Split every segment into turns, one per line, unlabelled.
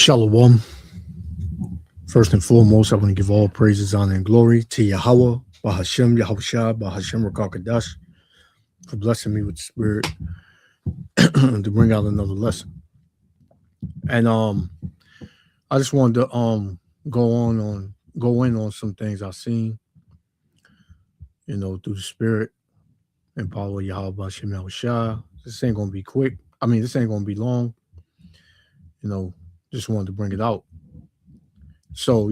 Shalom. First and foremost, I want to give all praises, honor, and glory to Yahweh, Bahashem, Yahushua, Bahashem Rakakadash, for blessing me with the spirit to bring out another lesson. And I just wanted to go in on some things I've seen, through the spirit and power of Yahweh Bahashem Yahushua. This ain't gonna be quick. This ain't gonna be long. Just wanted to bring it out. So,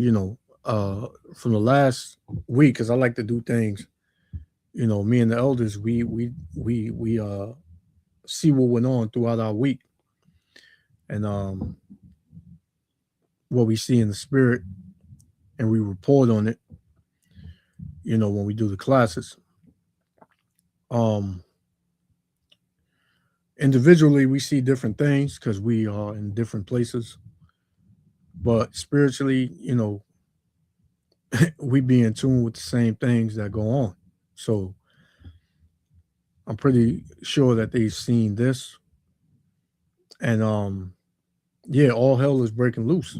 from the last week, because I like to do things, me and the elders, we see what went on throughout our week, and what we see in the spirit, and we report on it, when we do the classes. Individually, we see different things because we are in different places, but spiritually, we be in tune with the same things that go on. So I'm pretty sure that they've seen this. And all hell is breaking loose.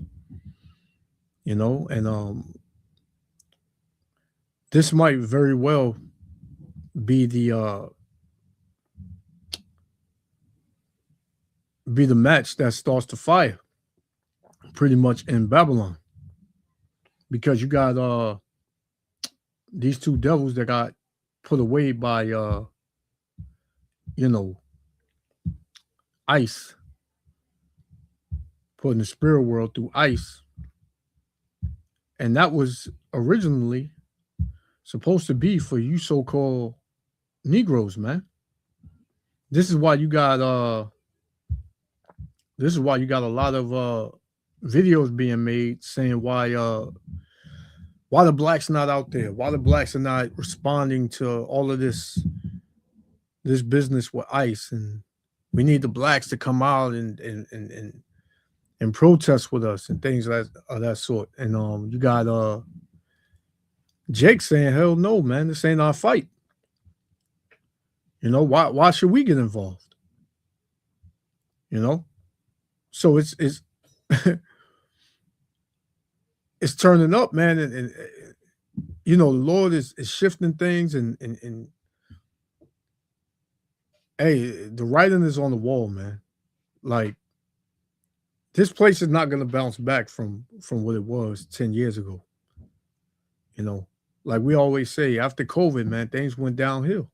And this might very well be the match that starts the fire pretty much in Babylon. Because you got these two devils that got put away by ice, put in the spirit world through ice. And that was originally supposed to be for you so-called Negroes, man. This is why you got a lot of videos being made saying why the blacks not out there, why the blacks are not responding to all of this business with ICE, and we need the blacks to come out and protest with us and things of that sort. And you got Jake saying, hell no, man, this ain't our fight. Why should we get involved? So it's it's turning up, man, and the Lord is shifting things, and hey, the writing is on the wall, man. Like, this place is not going to bounce back from what it was 10 years ago. Like we always say, after COVID, man, things went downhill.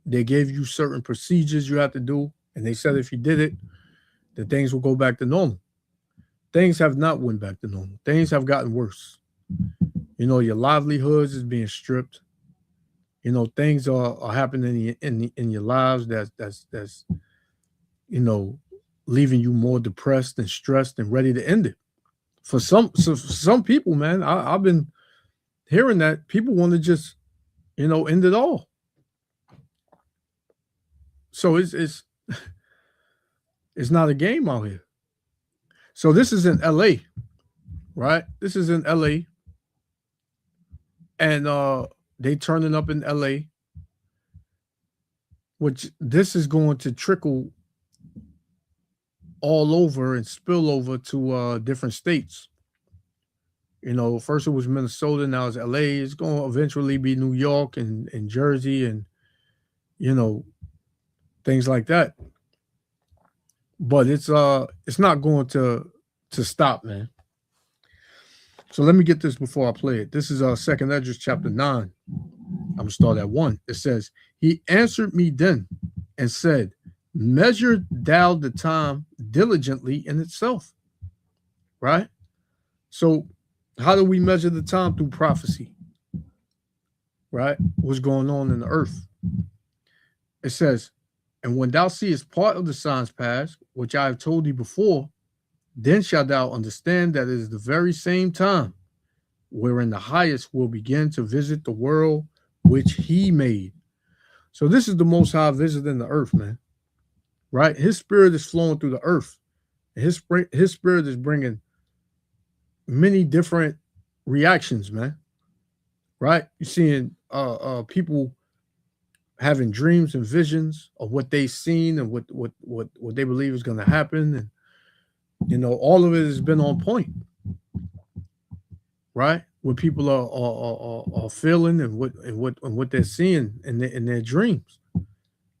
They gave you certain procedures you had to do, and they said if you did it, that things will go back to normal. Things have not went back to normal. Things have gotten worse. Your livelihoods is being stripped. Things are happening in your lives that's leaving you more depressed and stressed and ready to end it. For some people, man, I've been hearing that people want to just, end it all. So it's not a game out here. So this is in LA, right? This is in LA. And they turning up in LA, which this is going to trickle all over and spill over to different states. First it was Minnesota, now it's LA. It's going to eventually be New York and Jersey and, things like that. But it's not going to stop, man. So let me get this before I play it. This is 2nd Esdras chapter 9. I'm going to start at 1. It says, he answered me then and said, measure thou the time diligently in itself. Right? So how do we measure the time? Through prophecy. Right? What's going on in the earth? It says, and when thou seest part of the signs pass, which I have told thee before, then shalt thou understand that it is the very same time wherein the highest will begin to visit the world which he made. So this is the Most High visiting the earth, man. Right? His spirit is flowing through the earth. His spirit is bringing many different reactions, man. Right? You're seeing people having dreams and visions of what they've seen and what they believe is going to happen, and All of it has been on point, right? What people are feeling and what they're seeing in their dreams,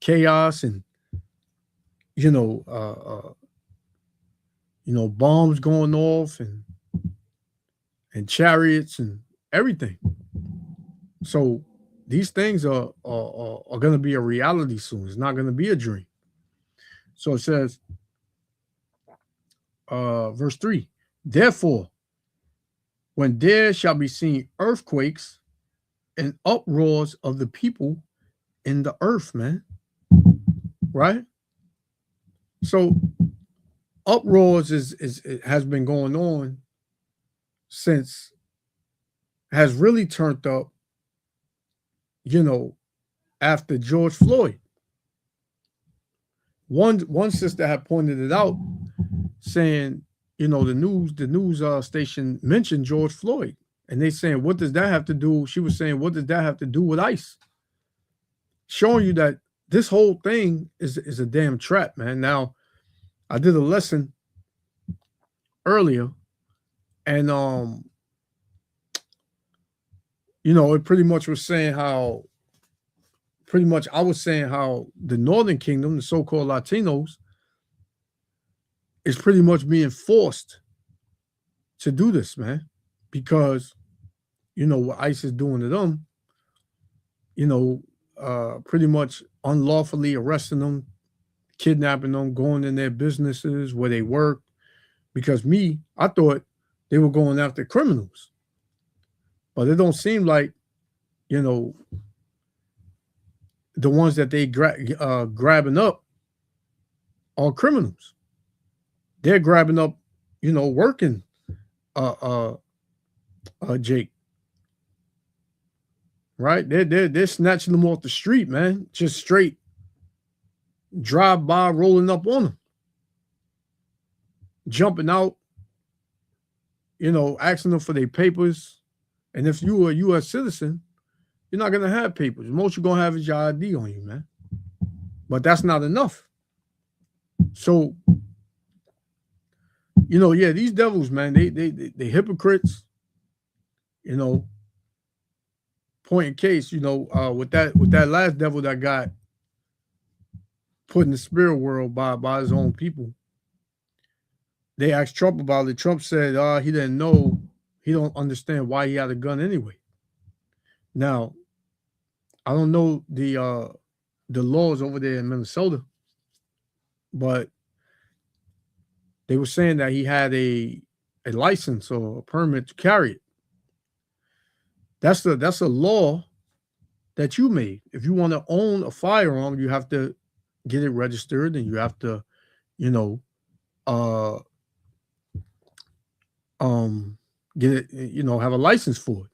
chaos and you know uh, uh, bombs going off and chariots and everything. So these things are going to be a reality soon. It's not going to be a dream. So it says, verse 3, therefore, when there shall be seen earthquakes and uproars of the people in the earth, man, right? So uproars it has been going on since, has really turned up, after George Floyd. One sister had pointed it out, saying, the news station mentioned George Floyd, and they saying, what does that have to do? She was saying, what does that have to do with ICE? Showing you that this whole thing is a damn trap, man. Now, I did a lesson earlier, and it pretty much was saying how, I was saying how the Northern Kingdom, the so-called Latinos, is pretty much being forced to do this, man, because what ICE is doing to them, pretty much unlawfully arresting them, kidnapping them, going in their businesses where they work. Because I thought they were going after criminals, but it don't seem like, the ones that they grabbing up are criminals. They're grabbing up, working, Jake. Right? They're snatching them off the street, man. Just straight drive by, rolling up on them, jumping out, asking them for their papers. And if you are a U.S. citizen, you're not gonna have papers. Most you're gonna have is your ID on you, man. But that's not enough. So, yeah, these devils, man, they hypocrites. Point in case, with that last devil that got put in the spirit world by his own people. They asked Trump about it. Trump said, he didn't know, he don't understand why he had a gun anyway. Now, I don't know the laws over there in Minnesota, but they were saying that he had a license or a permit to carry it. That's a law that you made. If you want to own a firearm, you have to get it registered, and you have to, get it, have a license for it.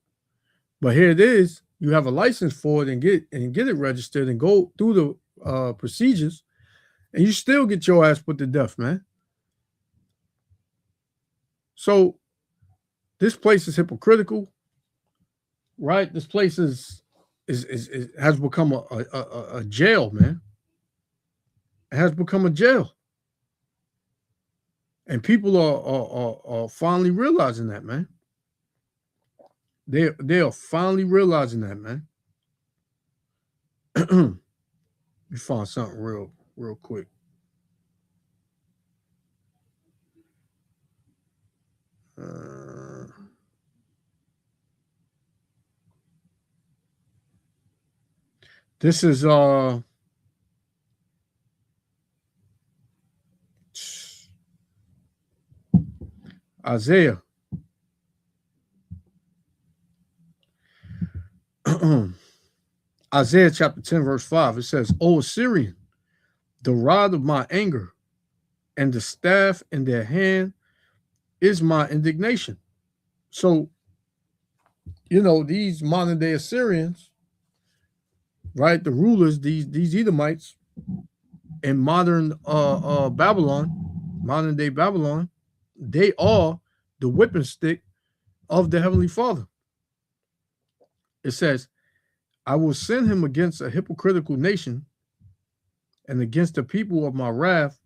But here it is, you have a license for it and get it registered and go through the procedures, and you still get your ass put to death, man. So this place is hypocritical, right? This place has become a jail, man. It has become a jail. And people are finally realizing that, man. They are finally realizing that, man. We found something real quick. This is Isaiah. Isaiah chapter 10, verse 5. It says, O Assyrian, the rod of my anger and the staff in their hand is my indignation. So, these modern day Assyrians, right? The rulers, these Edomites in modern Babylon, modern day Babylon, they are the whipping stick of the Heavenly Father. It says, I will send him against a hypocritical nation, and against the people of my wrath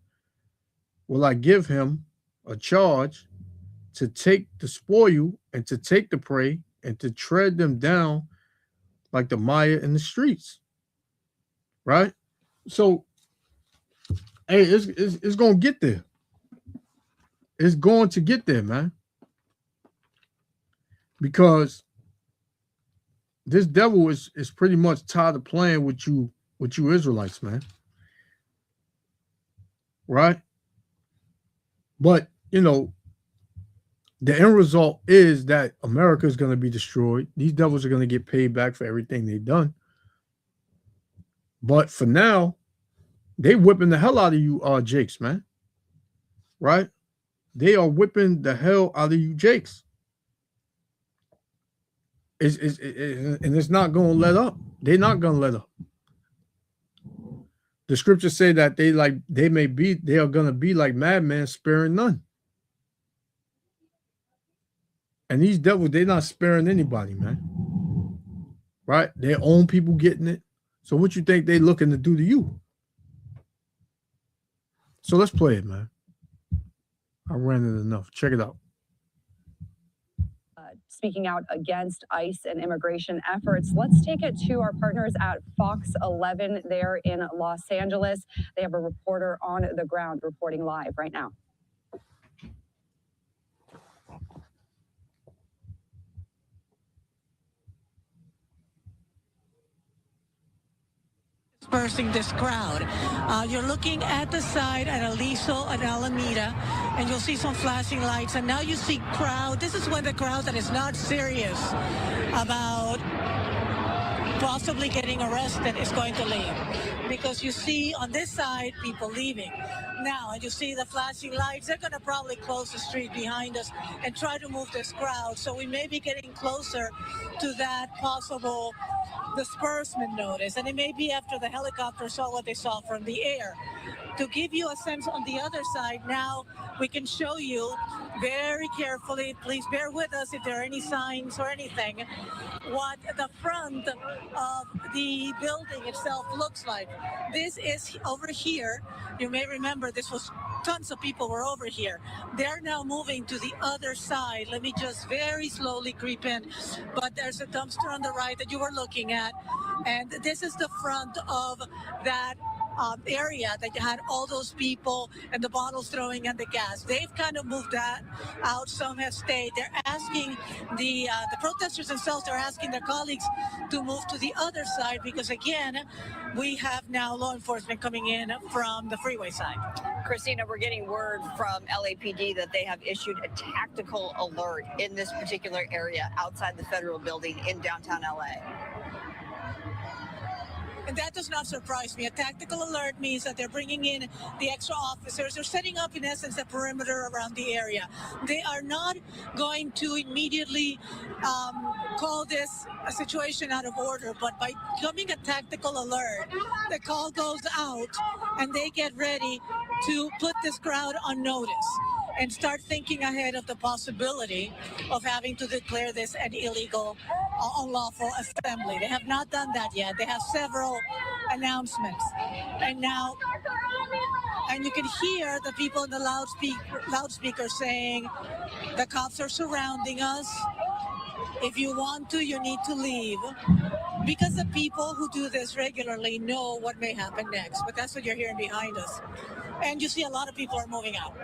will I give him a charge to take the spoil and to take the prey and to tread them down like the mire in the streets. Right? So, hey, it's going to get there. It's going to get there, man. Because this devil is pretty much tired of playing with you Israelites, man. Right? But, you know, the end result is that America is going to be destroyed. These devils are going to get paid back for everything they've done. But for now, they whipping the hell out of you, Jakes, man. Right? They are whipping the hell out of you, Jakes. And it's not going to let up. They're not going to let up. The scriptures say that they are going to be like madmen, sparing none. And these devils, they're not sparing anybody, man. Right? Their own people getting it. So what you think they looking to do to you? So let's play it, man. I ran it enough. Check it out.
Speaking out against ICE and immigration efforts. Let's take it to our partners at Fox 11 there in Los Angeles. They have a reporter on the ground reporting live right now.
Dispersing this crowd. You're looking at the side at Aliso and Alameda, and you'll see some flashing lights. And now you see crowd. This is when the crowd that is not serious about possibly getting arrested is going to leave. Because you see on this side people leaving. Now, and you see the flashing lights, they're going to probably close the street behind us and try to move this crowd. So we may be getting closer to that possible disbursement notice. And it may be after the helicopter saw what they saw from the air. To give you a sense on the other side, now we can show you very carefully, please bear with us if there are any signs or anything, what the front of the building itself looks like. This is over here. You may remember this was tons of people were over here. They're now moving to the other side. Let me just very slowly creep in. But there's a dumpster on the right that you were looking at. And this is the front of that area that you had all those people and the bottles throwing and the gas. They've kind of moved that out. Some have stayed. They're asking the protesters themselves, they're asking their colleagues to move to the other side because, again, we have now law enforcement coming in from the freeway side.
Christina, we're getting word from LAPD that they have issued a tactical alert in this particular area outside the federal building in downtown LA.
And that does not surprise me. A tactical alert means that they're bringing in the extra officers. They're setting up, in essence, a perimeter around the area. They are not going to immediately call this a situation out of order, but by becoming a tactical alert, the call goes out and they get ready to put this crowd on notice and start thinking ahead of the possibility of having to declare this an illegal, unlawful assembly. They have not done that yet. They have several announcements. And now, and you can hear the people in the loudspeaker saying, the cops are surrounding us. If you want to, you need to leave. Because the people who do this regularly know what may happen next. But that's what you're hearing behind us. And you see a lot of people are moving out.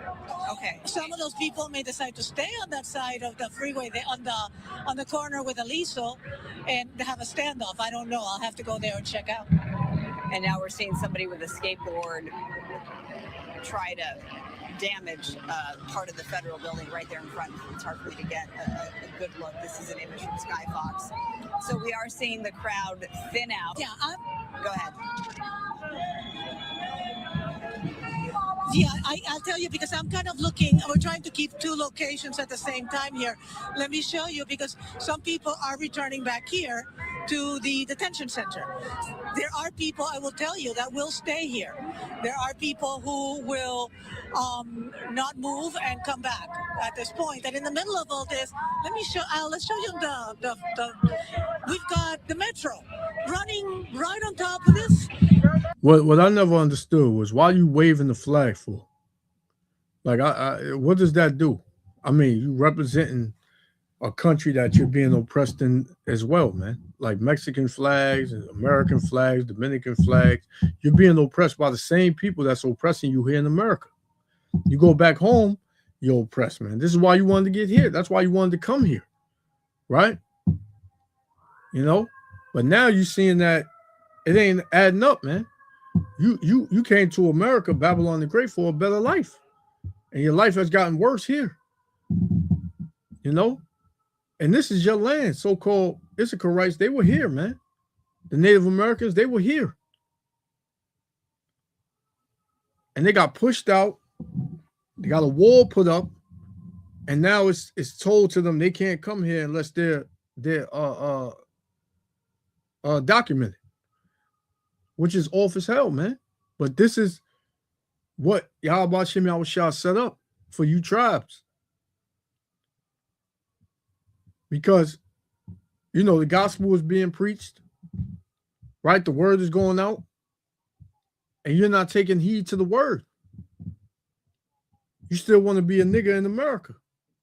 Okay.
Some of those people may decide to stay on that side of the freeway, on the corner with Aliso, and have a standoff. I don't know. I'll have to go there and check out.
And now we're seeing somebody with a skateboard try to damage part of the federal building right there in front. It's hard for me to get a good look. This is an image from Skyfox. So we are seeing the crowd thin out.
Yeah.
Go ahead.
Yeah, I'll tell you because I'm kind of looking, we're trying to keep two locations at the same time here. Let me show you because some people are returning back here to the detention center. There are people, I will tell you, that will stay here. There are people who will not move and come back at this point. And in the middle of all this, let's show you we've got the metro running right on top of this.
What I never understood was why you waving the flag for? Like, what does that do? I mean, you representing a country that you're being oppressed in as well, man. Like Mexican flags, American flags, Dominican flags. You're being oppressed by the same people that's oppressing you here in America. You go back home, you're oppressed, man. This is why you wanted to get here. That's why you wanted to come here, right? You know, but now you're seeing that it ain't adding up, man. You came to America, Babylon the Great, for a better life, and your life has gotten worse here. You know, and this is your land, so-called Issacharites. They were here, man. The Native Americans, they were here, and they got pushed out. They got a wall put up, and now it's told to them they can't come here unless they're documented, which is off as hell, man. But this is what Yahweh Shem Yahushua set up for you tribes. Because, you know, the gospel is being preached, right? The word is going out, and you're not taking heed to the word. You still want to be a nigga in America.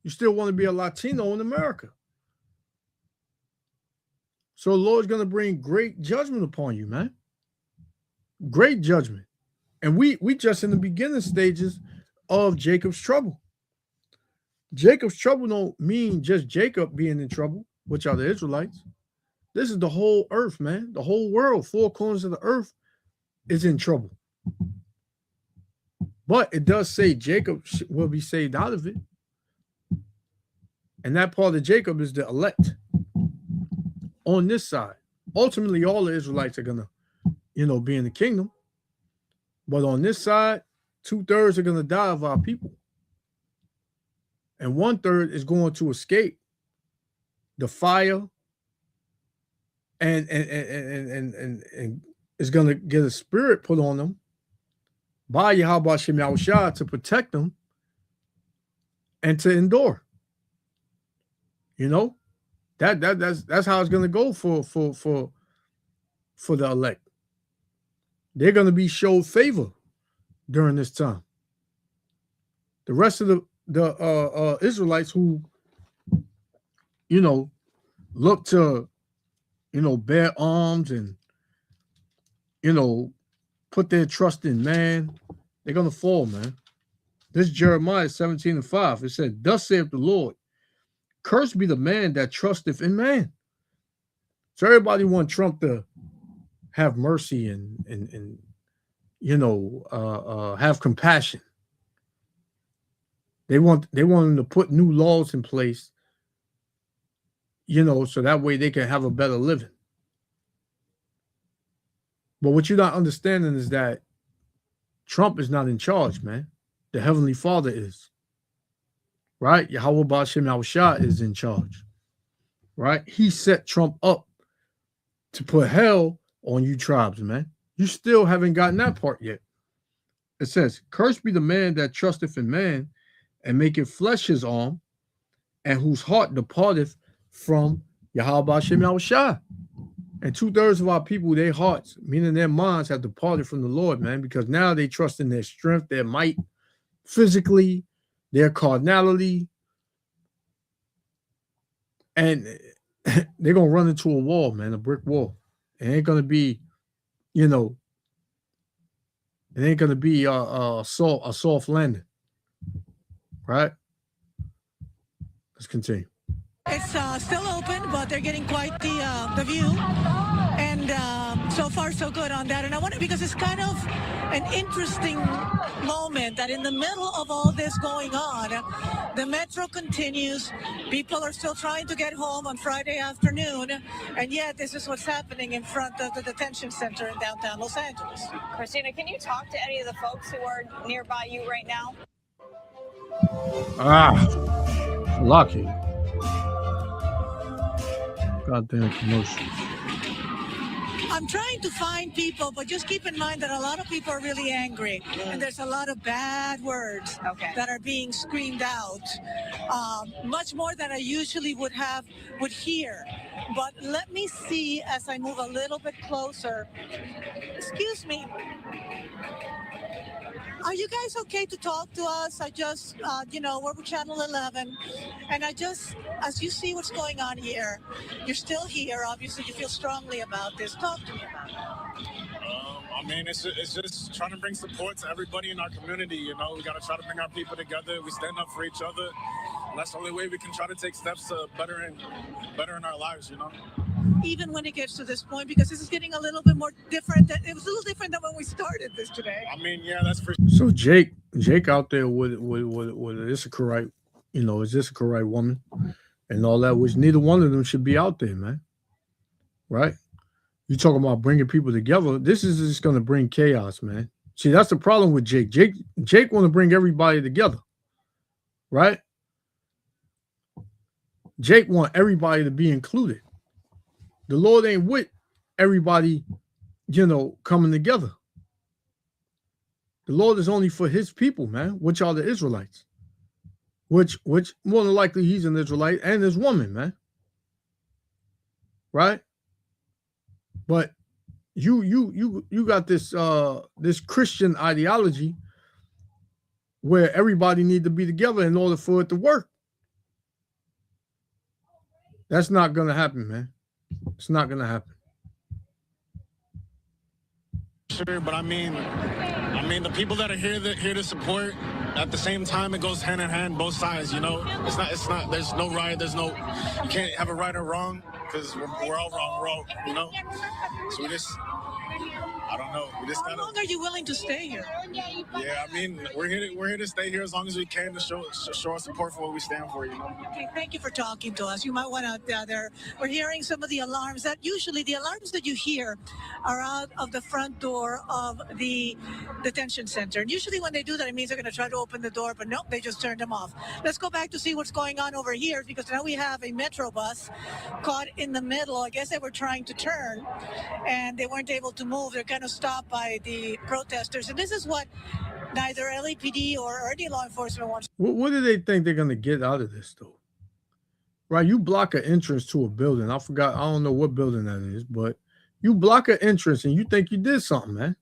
You still want to be a Latino in America. So the Lord's going to bring great judgment upon you, man. Great judgment. And we just in the beginning stages of Jacob's trouble. Jacob's trouble don't mean just Jacob being in trouble, which are the Israelites. This is the whole earth, man. The whole world, 4 corners of the earth is in trouble. But it does say Jacob will be saved out of it. And that part of Jacob is the elect on this side. Ultimately, all the Israelites are going to, you know, be in the kingdom. But on this side, 2/3 are going to die of our people. And 1/3 is going to escape the fire and is going to get a spirit put on them by Yahweh Shem Yahushua to protect them and to endure. You know, that's how it's going to go for the elect. They're going to be showed favor during this time. The rest of the Israelites who, you know, look to, you know, bear arms and, you know, put their trust in man, they're going to fall, man. This is Jeremiah 17:5. It said, "Thus saith the Lord, cursed be the man that trusteth in man." So everybody want Trump to have mercy and you know, have compassion. They want him to put new laws in place, you know, so that way they can have a better living. But what you're not understanding is that Trump is not in charge, man. The Heavenly Father is. Right? Yahweh Ba'ashem Yahushua is in charge. Right? He set Trump up to put hell on you tribes, man. You still haven't gotten that part yet. It says, "Cursed be the man that trusteth in man, and maketh flesh his arm, and whose heart departeth from Yahweh Shem Yahushua." And 2/3 of our people, their hearts, meaning their minds, have departed from the Lord, man, because now they trust in their strength, their might, physically, their carnality, and they're going to run into a wall, man, a brick wall. It ain't going to be, you know, it ain't going to be a soft landing. Right? Let's continue.
It's still open, but they're getting quite the view. And so far, so good on that. And I wonder, because it's kind of an interesting moment that in the middle of all this going on, the metro continues. People are still trying to get home on Friday afternoon. And yet, this is what's happening in front of the detention center in downtown Los Angeles.
Christina, can you talk to any of the folks who are nearby you right now?
Lucky. Goddamn commercial.
I'm trying to find people, but just keep in mind that a lot of people are really angry, and there's a lot of bad words that are being screamed out, much more than I usually would hear. But let me see as I move a little bit closer. Excuse me. are you guys okay to talk to us? I just, we're with Channel 11, and as you see what's going on here, you're still here. Obviously, you feel strongly about this. Talk to me about it.
I mean, it's just trying to bring support to everybody in our community. You know, we got to try to bring our people together. We stand up for each other. And that's the only way we can try to take steps to better in our lives, you know.
Even when it gets to this point, because this is getting a little bit more different. It was a little different than when we started this today.
I mean, yeah, that's for
So Jake out there with Issacharite, is Issacharite woman and all that, which neither one of them should be out there, man. Right? You talking about bringing people together. This is just going to bring chaos, man. See, that's the problem with Jake. Jake want to bring everybody together, right? Jake want everybody to be included. The Lord ain't with everybody, coming together. The Lord is only for his people, man, which are the Israelites. Which more than likely he's an Israelite and his woman, man. Right? But you got this Christian ideology where everybody need to be together in order for it to work. That's not gonna happen, man. It's not gonna happen.
sure, but I mean, the people that are here to support. At the same time, it goes hand in hand, both sides. You know, it's not. There's no right. You can't have a right or wrong because we're all wrong. We're all, So I don't know. We just
How long are you willing to stay here?
Yeah, I mean, we're here to stay here as long as we can to show our support for what we stand for.
Okay, thank you for talking to us. You might want to. We're hearing some of the alarms that usually the alarms that you hear are out of the front door of the detention center. And usually when they do that, it means they're going to try to open the door, but nope, they just turned them off. Let's go back to see what's going on over here because now we have a Metro bus caught in the middle. I guess they were trying to turn and they weren't able to move. They're kind of stopped by the protesters. And this is what neither LAPD or any law enforcement wants.
What do they think they're going to get out of this, though? Right? You block an entrance to a building. I don't know what building that is, but you block an entrance and you think you did something, man.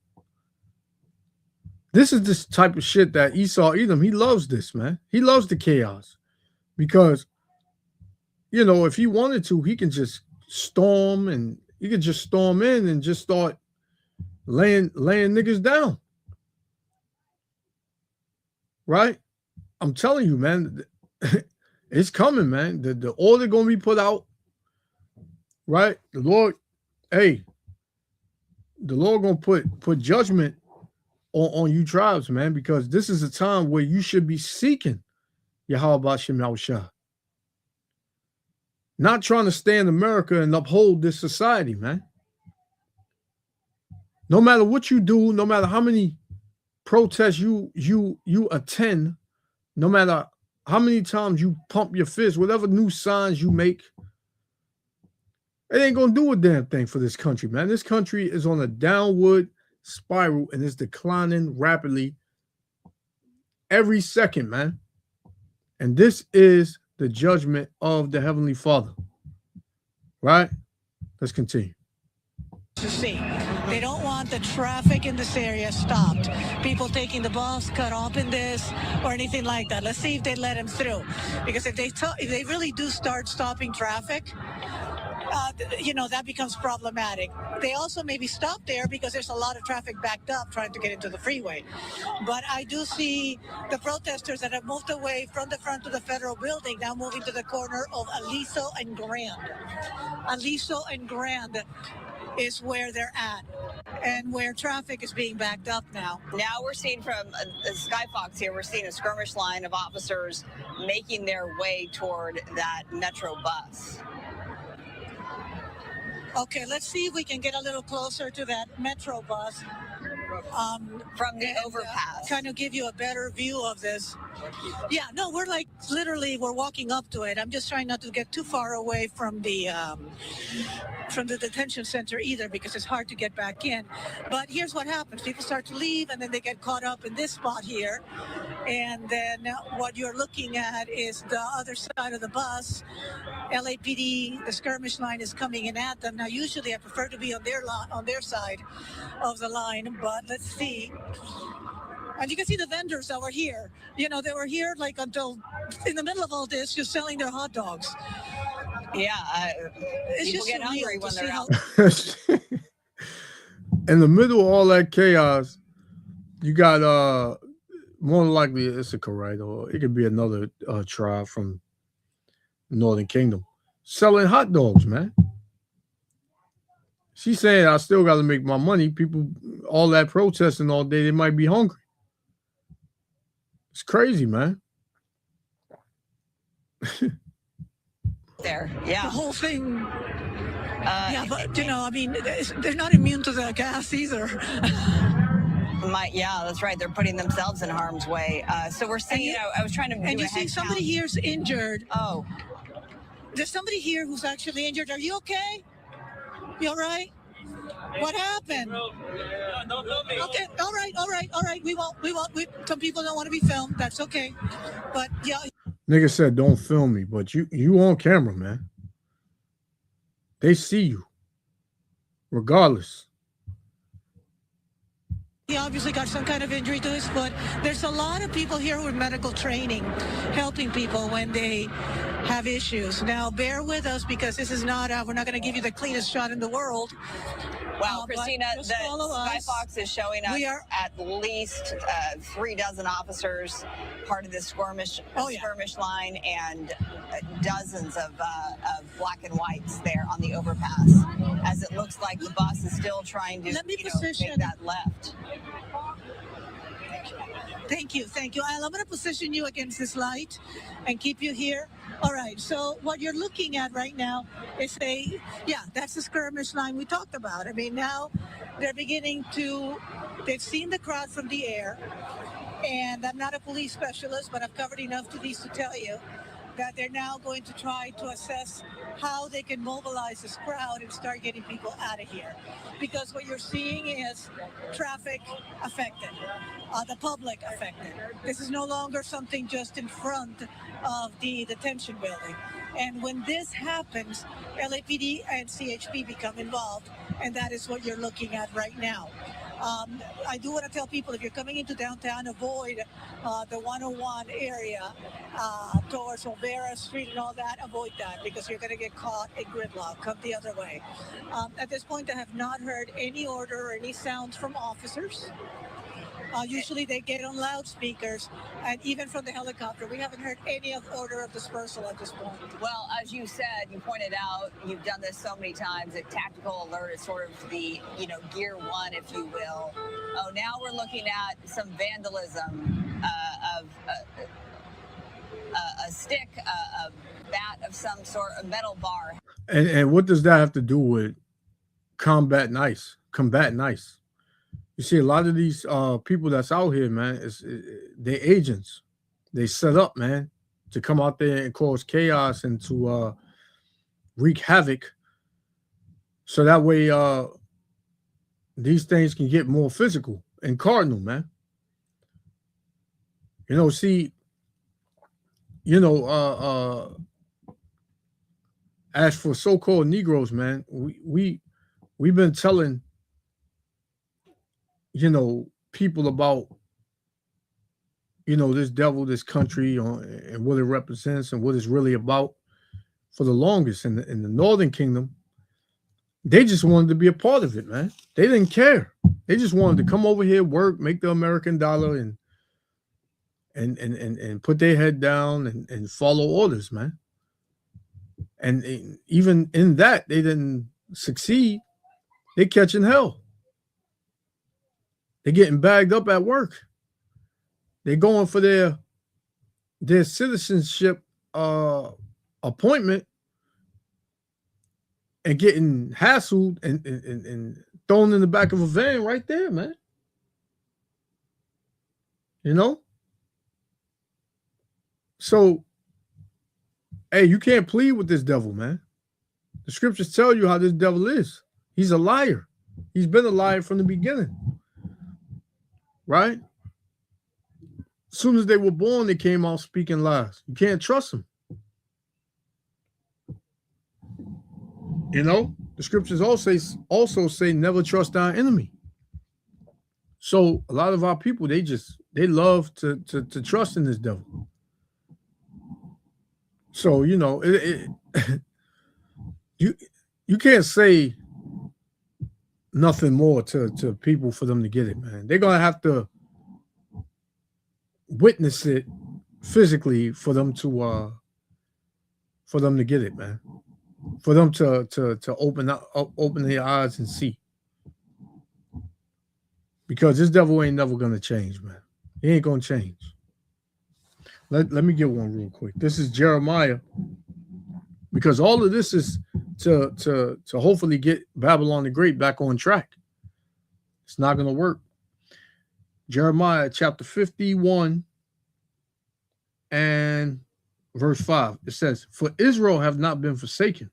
This is this type of shit that Esau Edom, he loves this, man. He loves the chaos because, if he wanted to, he can just storm in and just start laying niggas down. Right? I'm telling you, man, it's coming, man. The order gonna be put out. Right? The Lord gonna put judgment on you tribes, man, because this is a time where you should be seeking Yahweh B'Shem Yahushua. Not trying to stay in America and uphold this society, man. No matter what you do, no matter how many protests you attend, no matter how many times you pump your fist, whatever new signs you make, it ain't gonna do a damn thing for this country, man. This country is on a downward spiral and it's declining rapidly every second, man. And this is the judgment of the Heavenly Father. Right? Let's continue.
To see. They don't want the traffic in this area stopped. People taking the bus cut off in this or anything like that. Let's see if they let them through. Because if they really do start stopping traffic, that becomes problematic. They also maybe stop there because there's a lot of traffic backed up trying to get into the freeway. But I do see the protesters that have moved away from the front of the federal building now moving to the corner of Aliso and Grand. Aliso and Grand is where they're at and where traffic is being backed up now.
Now we're seeing from Skyfox here, we're seeing a skirmish line of officers making their way toward that Metro bus.
Okay, let's see if we can get a little closer to that Metro bus.
From the overpass.
Kind of give you a better view of this. Yeah, no, we're walking up to it. I'm just trying not to get too far away from the detention center either because it's hard to get back in. But here's what happens. People start to leave and then they get caught up in this spot here. And then what you're looking at is the other side of the bus. LAPD, the skirmish line is coming in at them. Now, usually I prefer to be on their side of the line, but let's see. And you can see the vendors that were here. You know, they were here like until in the middle of all this, just selling their hot dogs.
Yeah,
It's
people
just
get
surreal
hungry
to
when
see
they're
how
out.
In the middle of all that chaos, you got more than likely it's a Karaite, or it could be another tribe from Northern Kingdom selling hot dogs, man. She's saying I still got to make my money. People, all that protesting all day, they might be hungry. It's crazy, man.
There,
the
yeah.
whole thing. Yeah, but you know, I mean, they're not immune to the gas either.
Yeah, that's right. They're putting themselves in harm's way. So we're seeing. I was trying to.
And
do
you
a
see
head
somebody
count.
here's injured.
Oh,
There's somebody here who's actually injured. Are you okay? You all right? What happened? Okay, all right. We won't. Some people don't want to be filmed. That's okay. But yeah,
Nigga said, "Don't film me," but you on camera, man. They see you, regardless.
he obviously got some kind of injury to his foot. There's a lot of people here with medical training, helping people when they have issues. Now, bear with us because this is not. We're not going to give you the cleanest shot in the world.
wow, Christina,
but
the
just follow us.
Skyfox is showing us
We are-
at least 3 dozen officers part of this skirmish line, and dozens of black and whites there on the overpass, as it looks like the bus is still trying to make that left.
Thank you. Al, I'm going to position you against this light and keep you here. All right, so what you're looking at right now is that's the skirmish line we talked about. I mean, now they're they've seen the crowd from the air, and I'm not a police specialist, but I've covered enough to these to tell you that they're now going to try to assess how they can mobilize this crowd and start getting people out of here. Because what you're seeing is traffic affected, the public affected. This is no longer something just in front of the detention building. And when this happens, LAPD and CHP become involved, and that is what you're looking at right now. I do want to tell people, if you're coming into downtown, avoid the 101 area towards Olvera Street and all that. Avoid that because you're going to get caught in gridlock. Come the other way. At this point, I have not heard any order or any sounds from officers. Usually they get on loudspeakers, and even from the helicopter, we haven't heard any order of dispersal at this point.
Well, as you said, you pointed out, you've done this so many times, that tactical alert is sort of the, gear one, if you will. Oh, now we're looking at some vandalism of a stick, a bat of some sort, a metal bar.
And what does that have to do with combat nice? You see, a lot of these people that's out here, man, they agents. They set up, man, to come out there and cause chaos and to wreak havoc. So that way these things can get more physical and cardinal, man. As for so-called Negroes, man, we've been telling people about this devil, this country, and what it represents and what it's really about for the longest. In the Northern Kingdom, they just wanted to be a part of it, man. They didn't care. They just wanted to come over here, work, make the American dollar, and put their head down and follow orders, man. And even in that, they didn't succeed. They catching hell. They're getting bagged up at work. They're going for their citizenship appointment and getting hassled and thrown in the back of a van right there, man. So, hey, you can't plead with this devil, man. The scriptures tell you how this devil is. He's a liar. He's been a liar from the beginning. Right? As soon as they were born, they came out speaking lies. You can't trust them. The scriptures also say never trust our enemy. So a lot of our people, they just They love to trust in this devil. So, you know, you can't say nothing more to people for them to get it, man. They're gonna have to witness it physically for them to get it, man. For them to open their eyes and see. Because this devil ain't never gonna change, man. He ain't gonna change. Let me get one real quick. This is Jeremiah, because all of this is to hopefully get Babylon the Great back on track. It's not gonna work. Jeremiah chapter 51 and verse 5. It says, "For Israel have not been forsaken."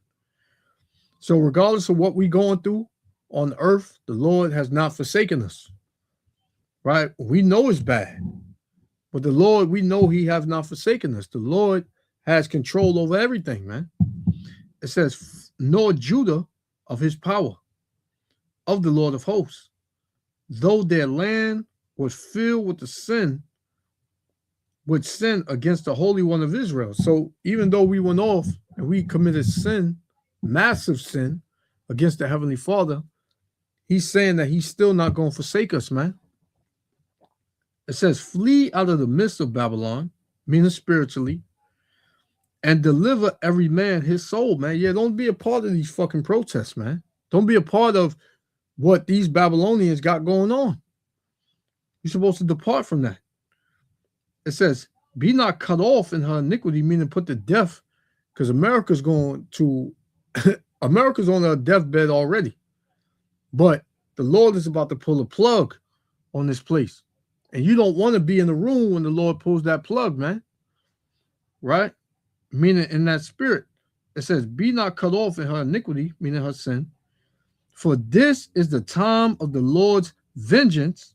So regardless of what we're going through on earth, the Lord has not forsaken us. Right? We know it's bad. But the Lord, we know he has not forsaken us. The Lord has control over everything, man. It says, "Nor Judah of his power, of the Lord of hosts, though their land was filled with sin against the Holy One of Israel." So even though we went off and we committed sin, massive sin against the Heavenly Father, he's saying that he's still not going to forsake us, man. It says, "Flee out of the midst of Babylon," meaning spiritually, "and deliver every man his soul," man. Yeah, don't be a part of these fucking protests, man. Don't be a part of what these Babylonians got going on. You're supposed to depart from that. It says, "Be not cut off in her iniquity," meaning put to death, because America's going to, America's on a deathbed already. But the Lord is about to pull a plug on this place. And you don't want to be in the room when the Lord pulls that plug, man. Right? Meaning in that spirit. It says, "Be not cut off in her iniquity," meaning her sin. "For this is the time of the Lord's vengeance.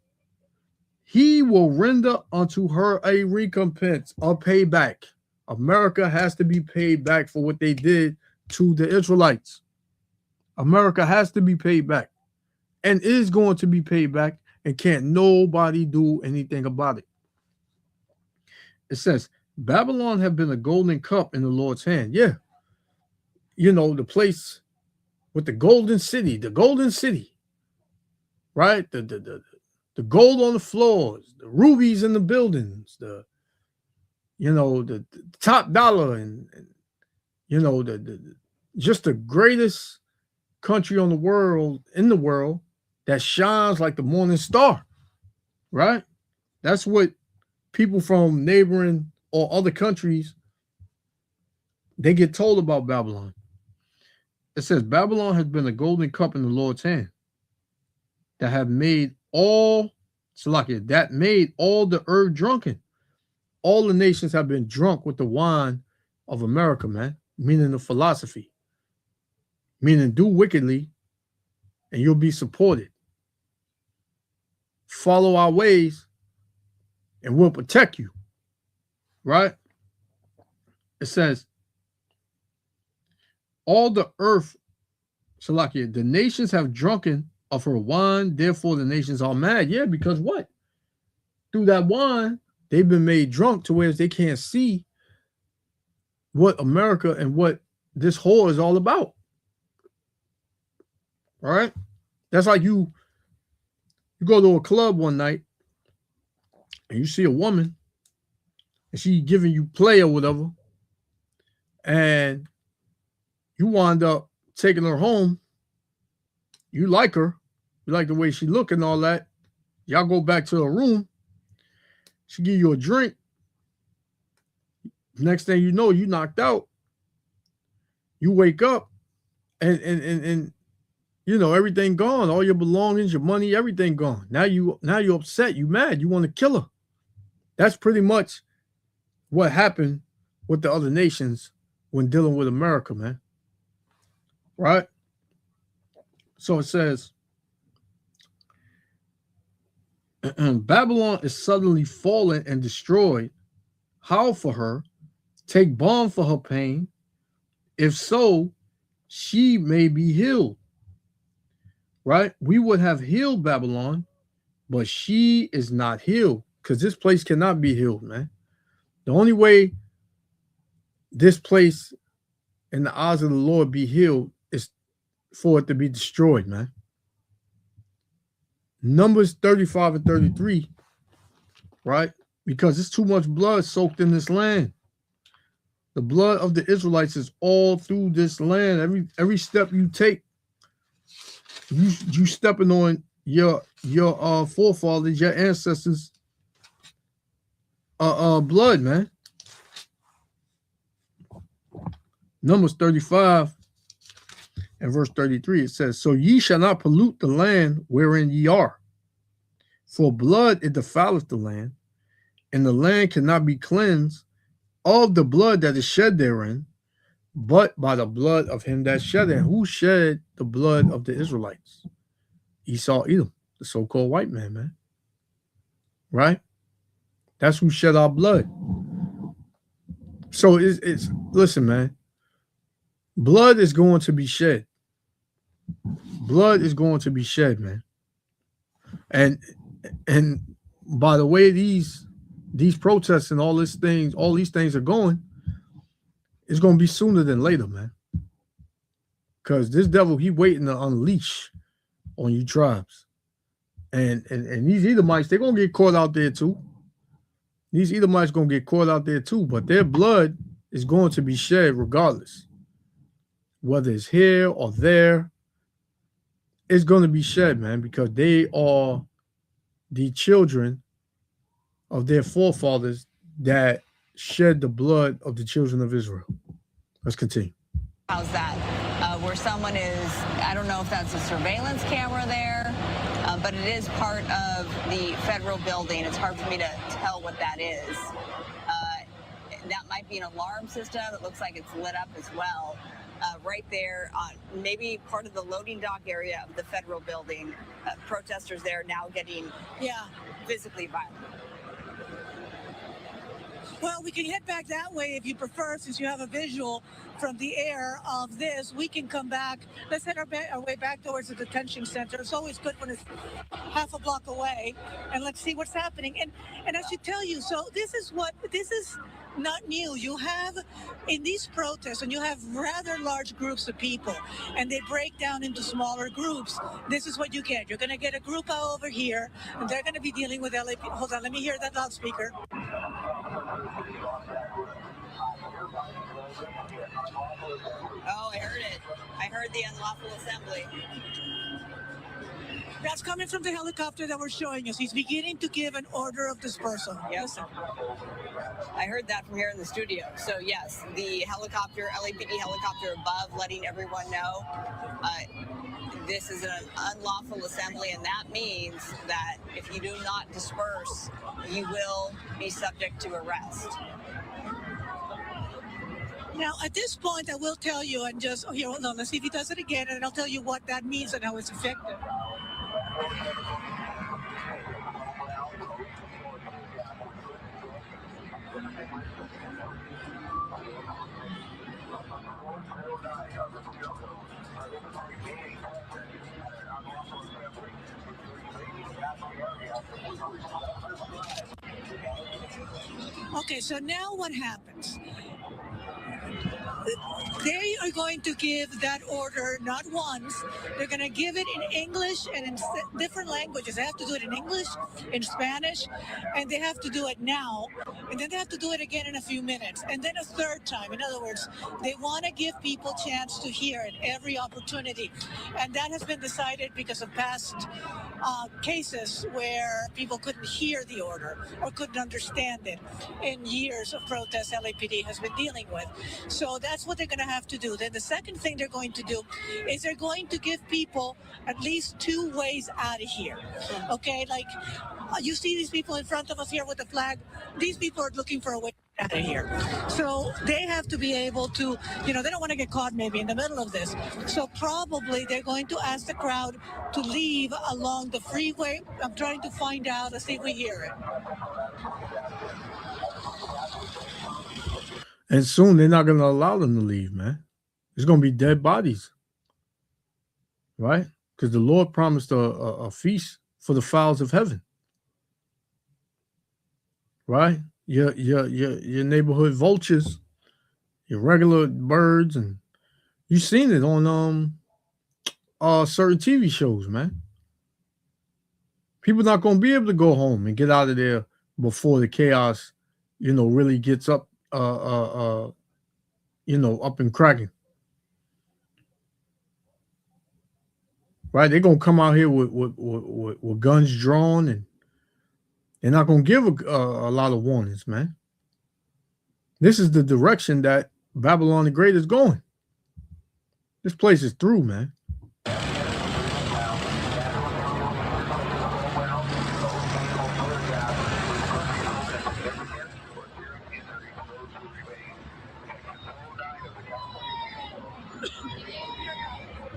He will render unto her a recompense," a payback. America has to be paid back for what they did to the Israelites. America has to be paid back and is going to be paid back. And can't nobody do anything about it. It says, "Babylon have been a golden cup in the Lord's hand." Yeah. You know, the place with the golden city, right? The gold on the floors, the rubies in the buildings, the top dollar, and just the greatest country in the world that shines like the morning star, right? That's what people from neighboring or other countries, they get told about Babylon. It says, "Babylon has been a golden cup in the Lord's hand that made all the earth drunken." All the nations have been drunk with the wine of America, man, meaning the philosophy, meaning do wickedly and you'll be supported. Follow our ways and we'll protect you. Right? It says, "All the earth, Salakia, the nations have drunken of her wine, therefore the nations are mad." Yeah, because what? Through that wine, they've been made drunk to where they can't see what America and what this whore is all about. All right? That's like you go to a club one night and you see a woman and she giving you play or whatever, and you wind up taking her home. You like her. You like the way she look and all that. Y'all go back to her room. She give you a drink. Next thing you know, you knocked out. You wake up and everything gone. All your belongings, your money, everything gone. Now you're upset. You mad. You want to kill her. That's pretty much what happened with the other nations when dealing with America, man. Right? So it says, "Babylon is suddenly fallen and destroyed. Howl for her, take balm for her pain. If so, she may be healed." Right? We would have healed Babylon, but she is not healed. because this place cannot be healed, man. The only way this place in the eyes of the Lord be healed is for it to be destroyed, man. Numbers 35 and 33, right? Because there's too much blood soaked in this land. The blood of the Israelites is all through this land. Every step you take, you stepping on your forefathers, your ancestors' blood, man. Numbers 35 and verse 33, it says, "So ye shall not pollute the land wherein ye are, for blood it defileth the land, and the land cannot be cleansed of the blood that is shed therein, but by the blood of him that shed it." Who shed the blood of the Israelites? Esau, Edom, the so-called white man, right? That's who shed our blood. So it's listen, man. Blood is going to be shed. Blood is going to be shed, man. And by the way these protests and all these things are going, it's going to be sooner than later, man. Because this devil, he waiting to unleash on you tribes. And these Edomites, they're going to get caught out there too. These Edomites going to get caught out there too, but their blood is going to be shed regardless. Whether it's here or there, it's going to be shed, man, because they are the children of their forefathers that shed the blood of the children of Israel. Let's continue.
How's that? Where someone is, I don't know if that's a surveillance camera there, but it is part of the federal building. It's hard for me to tell what that is. That might be an alarm system. It looks like it's lit up as well. Right there, maybe part of the loading dock area of the federal building. Protesters there now getting physically violent.
Well, we can head back that way if you prefer, since you have a visual from the air of this. We can come back. Let's head our way back towards the detention center. It's always good when it's half a block away, and let's see what's happening. And I should tell you, so this is not new. You have in these protests, and you have rather large groups of people, and they break down into smaller groups. This is what you get. You're going to get a group over here, and they're going to be dealing with LAP. Hold on, let me hear that loudspeaker.
Oh, I heard it. I heard the unlawful assembly.
That's coming from the helicopter that we're showing us. He's beginning to give an order of dispersal.
Yep. Listen. I heard that from here in the studio. So yes, the helicopter, LAPD helicopter above, letting everyone know this is an unlawful assembly, and that means that if you do not disperse, you will be subject to arrest.
Now, at this point, I will tell you, and just, here, hold on, let's see if he does it again, and I'll tell you what that means and how it's effective. Okay, so now what happens? They are going to give that order not once. They're going to give it in English and in different languages. They have to do it in English, in Spanish, and they have to do it now. And then they have to do it again in a few minutes. And then a third time. In other words, they want to give people a chance to hear it every opportunity. And that has been decided because of past cases where people couldn't hear the order or couldn't understand it in years of protests LAPD has been dealing with. So that's what they're going to have to do. Then the second thing they're going to do is they're going to give people at least 2 ways out of here. Okay, like you see these people in front of us here with the flag. These people are looking for a way out of here. So they have to be able to, they don't want to get caught maybe in the middle of this. So probably they're going to ask the crowd to leave along the freeway. I'm trying to find out. Let's see if we hear it.
And soon they're not going to allow them to leave, man. There's going to be dead bodies, right? Because the Lord promised a feast for the fowls of heaven. right? Your neighborhood vultures, your regular birds, and you've seen it on certain TV shows, man. People not gonna be able to go home and get out of there before the chaos, really gets up up and cracking. Right? They're gonna come out here with guns drawn, and they're not gonna give a lot of warnings, man. This is the direction that Babylon the Great is going. This place is through, man.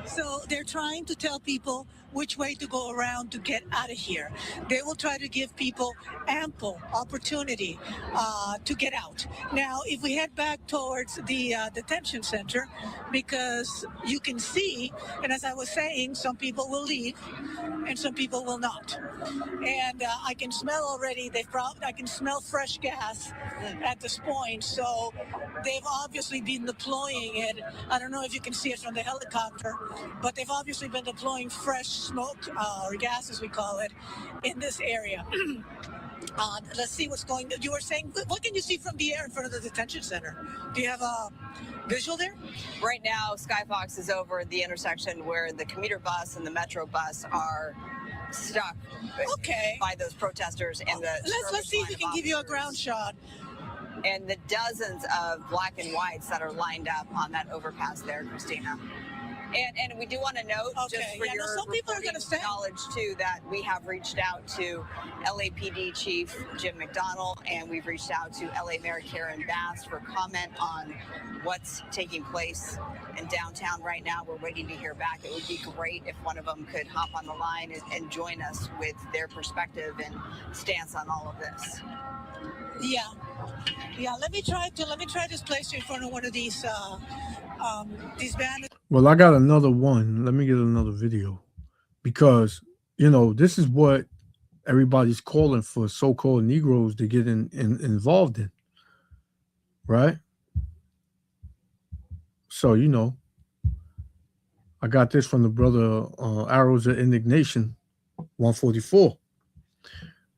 So they're trying to tell people which way to go around to get out of here. They will try to give people ample opportunity to get out. Now, if we head back towards the detention center, because you can see, and as I was saying, some people will leave and some people will not. And I can smell already, I can smell fresh gas at this point. So they've obviously been deploying it. I don't know if you can see it from the helicopter, but they've obviously been deploying fresh smoke, or gas as we call it, in this area. Let's see what's going on. You were saying, what can you see from the air in front of the detention center? Do you have a visual there?
Right now, Skyfox is over the intersection where the commuter bus and the metro bus are stuck by those protesters and the
let's see if we can give you a ground shot.
And the dozens of black and whites that are lined up on that overpass there, Christina. And we do want to note, just for your
some people are going to
knowledge too, that we have reached out to LAPD Chief Jim McDonnell, and we've reached out to LA Mayor Karen Bass for comment on what's taking place in downtown right now. We're waiting to hear back. It would be great if one of them could hop on the line and join us with their perspective and stance on all of this.
Yeah. Let me try this place in front of one of these banners.
Well, I got another one. Let me get another video, because this is what everybody's calling for so-called Negroes to get involved in, right? So I got this from the brother Arrows of Indignation 144,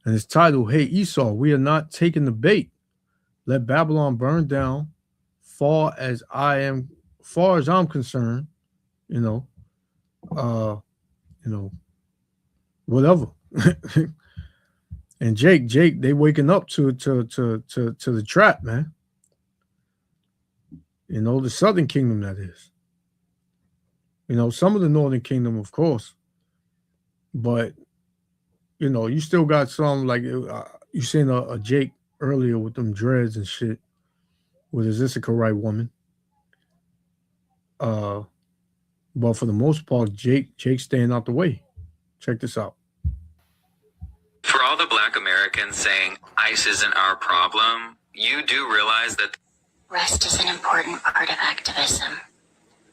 and it's titled, "Hey Esau, we are not taking the bait. Let Babylon burn down. Far as I'm concerned, whatever." And Jake, they waking up to the trap, man. The Southern Kingdom, that is. Some of the Northern Kingdom, of course, but you still got some, like you seen a Jake earlier with them dreads and shit with his Issacharite woman. But for the most part, Jake's staying out the way. Check this out.
For all the Black Americans saying ICE isn't our problem, you do realize that
rest is an important part of activism.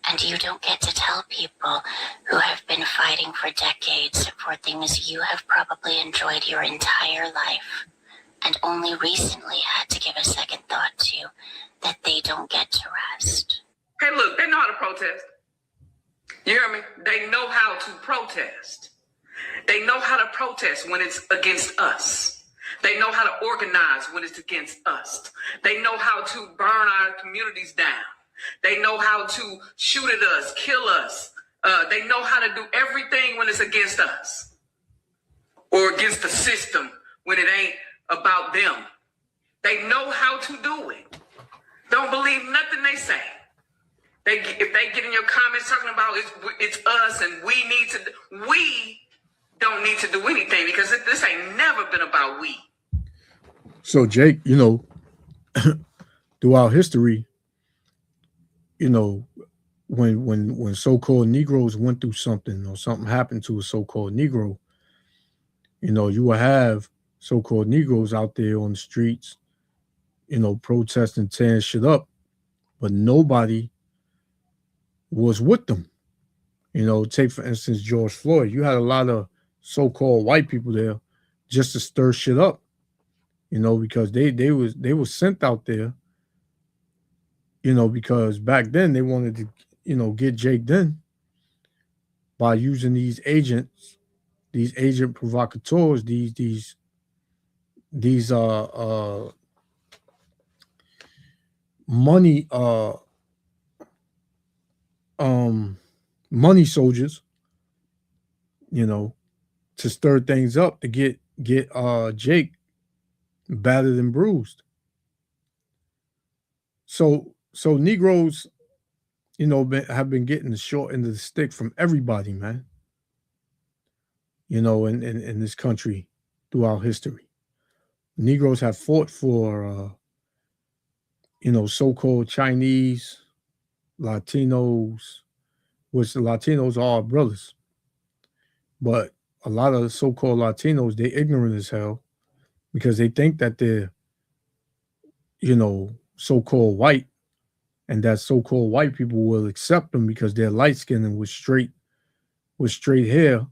And you don't get to tell people who have been fighting for decades for things you have probably enjoyed your entire life and only recently had to give a second thought to, that they don't get to rest.
Hey, look, they know how to protest. You hear me? They know how to protest. They know how to protest when it's against us. They know how to organize when it's against us. They know how to burn our communities down. They know how to shoot at us, kill us. They know how to do everything when it's against us or against the system when it ain't about them. They know how to do it. Don't believe nothing they say. If they get in your comments talking about it's us and we don't need to do anything, because this ain't never been about we.
So Jake, throughout history, when so-called Negroes went through something or something happened to a so-called Negro, you will have so-called Negroes out there on the streets, protesting, tearing shit up, but nobody was with them. Take for instance George Floyd. You had a lot of so-called white people there just to stir shit up, you know, because they was sent out there, you know, because back then they wanted to, you know, get Jake in by using these agent provocateurs, these money money soldiers, you know, to stir things up to get Jake battered and bruised. So Negroes, you know, have been getting the short end of the stick from everybody, man. You know, in this country throughout history. Negroes have fought for you know, so-called Chinese, Latinos, which the Latinos are our brothers. But a lot of the so-called Latinos, they ignorant as hell because they think that they're, you know, so-called white, and that so-called white people will accept them because they're light-skinned and with straight hair.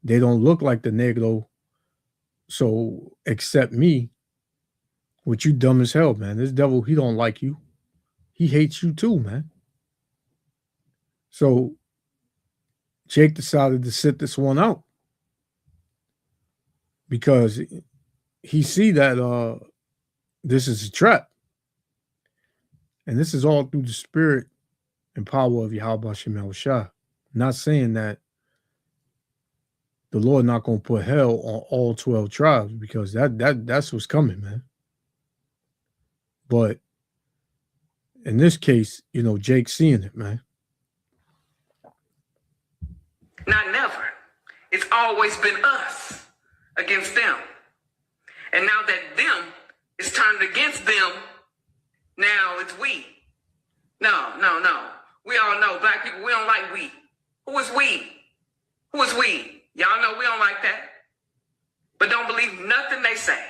They don't look like the Negro, so accept me. Which you dumb as hell, man. This devil, he don't like you. He hates you too, man. So Jake decided to sit this one out because he see that this is a trap. And this is all through the spirit and power of Yahweh Shem Shah. Not saying that the Lord not going to put hell on all 12 tribes, because that's what's coming, man. But in this case, you know, Jake's seeing it, man.
Not never. It's always been us against them. And now that them is turned against them, now it's we. No. We all know black people, we don't like we. Who is we? Who is we? Y'all know we don't like that. But don't believe nothing they say.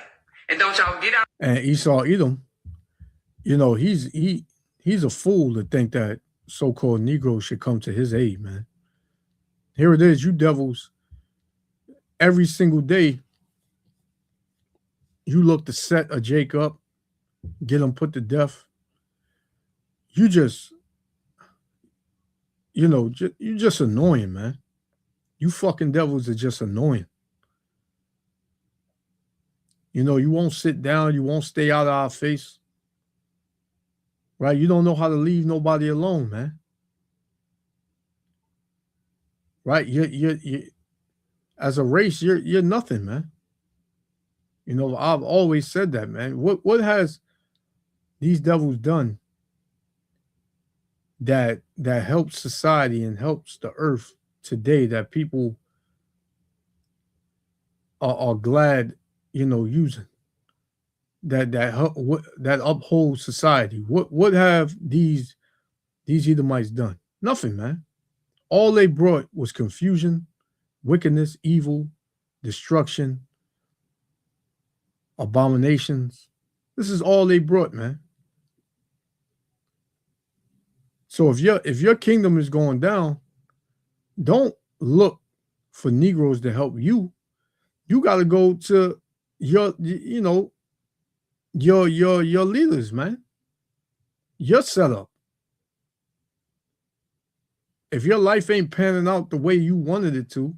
And don't y'all get out.
And Esau Edom, you know, he's a fool to think that so-called Negroes should come to his aid, man. Here it is, you devils. Every single day, you look to set a Jake up, get him put to death. You just, you know, you just annoying, man. You fucking devils are just annoying. You know, you won't sit down. You won't stay out of our face. Right? You don't know how to leave nobody alone, man. Right? You as a race, you're nothing, man. You know, I've always said that, man. What has these devils done that helps society and helps the earth today, that people are glad, you know, using, that upholds society? What have these Edomites done? Nothing, man. All they brought was confusion, wickedness, evil, destruction, abominations. This is all they brought, man. So if your kingdom is going down, don't look for Negroes to help you. You got to go to your leaders, man. Your setup. If your life ain't panning out the way you wanted it to,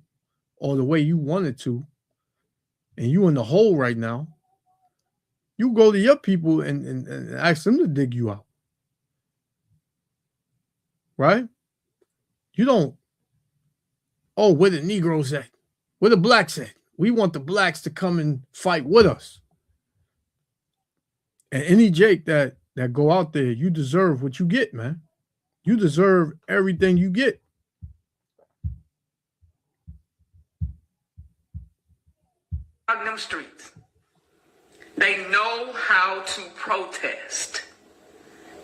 or the way you wanted to, and you in the hole right now, you go to your people and ask them to dig you out. Right? You don't, oh, where the Negroes at? Where the blacks at? We want the blacks to come and fight with us. And any Jake that go out there, you deserve what you get, man. You deserve everything you get.
Out in them streets. They know how to protest.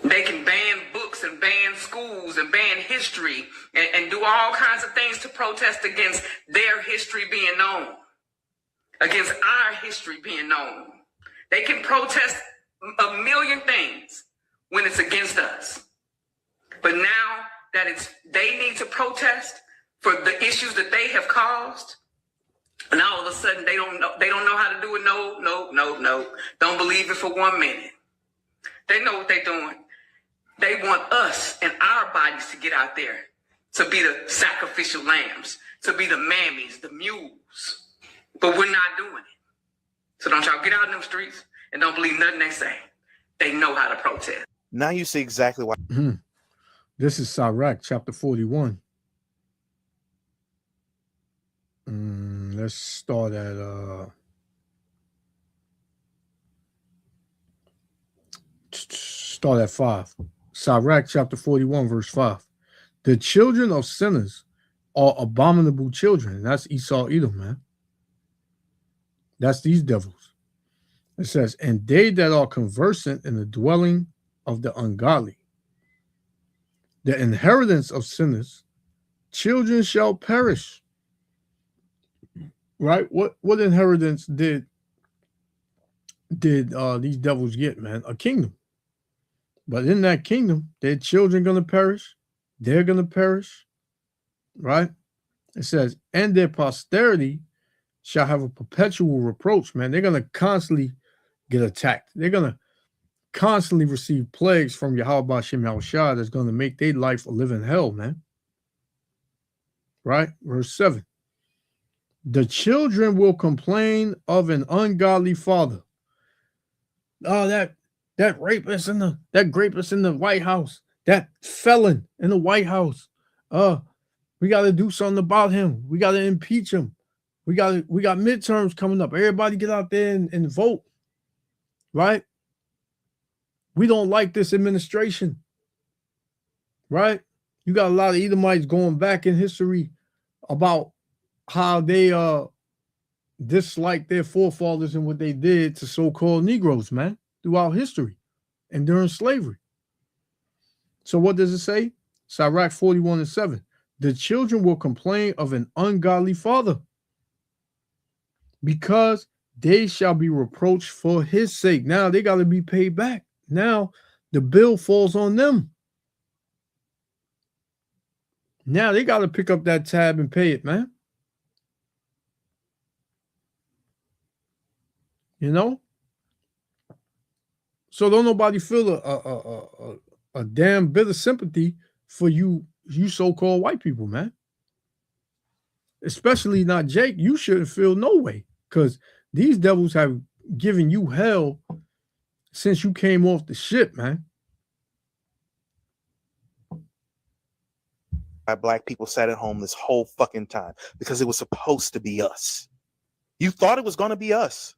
They can ban books and ban schools and ban history and do all kinds of things to protest against their history being known, against our history being known. They can protest a million things when it's against us. But now that they need to protest for the issues that they have caused, And all of a sudden they don't know how to do it. No. Don't believe it for 1 minute. They know what they're doing. They want us and our bodies to get out there, to be the sacrificial lambs, to be the mammies, the mules. But we're not doing it. So don't y'all get out in them streets and don't believe nothing they say. They know how to protest.
Now you see exactly why.
This is Sirach chapter 41. Let's start at 5. Sirach chapter 41, verse 5. The children of sinners are abominable children. That's Esau, Edom, man. That's these devils. It says, and they that are conversant in the dwelling of the ungodly, the inheritance of sinners, children shall perish. Right? What inheritance did these devils get, man? A kingdom. But in that kingdom, their children going to perish. They're going to perish. Right? It says, and their posterity shall have a perpetual reproach, man. They're going to constantly get attacked. They're going to constantly receive plagues from Yahweh B'Shem Yahushua that's going to make their life a living hell, man. Right? Verse 7. The children will complain of an ungodly father. Oh, that rapist that rapist in the White House, that felon in the White House. We got to do something about him. We got to impeach him. We got midterms coming up. Everybody get out there and vote. Right? We don't like this administration. Right? You got a lot of Edomites going back in history about how they dislike their forefathers and what they did to so-called Negroes, man, throughout history and during slavery. So what does it say? Sirach 41:7. The children will complain of an ungodly father, because they shall be reproached for his sake. Now they got to be paid back. Now the bill falls on them. Now they got to pick up that tab and pay it, man. You know? So don't nobody feel a damn bit of sympathy for you so-called white people, man. Especially not Jake. You shouldn't feel no way, because these devils have given you hell since you came off the ship, man.
Black people sat at home this whole fucking time because it was supposed to be us. You thought it was going to be us.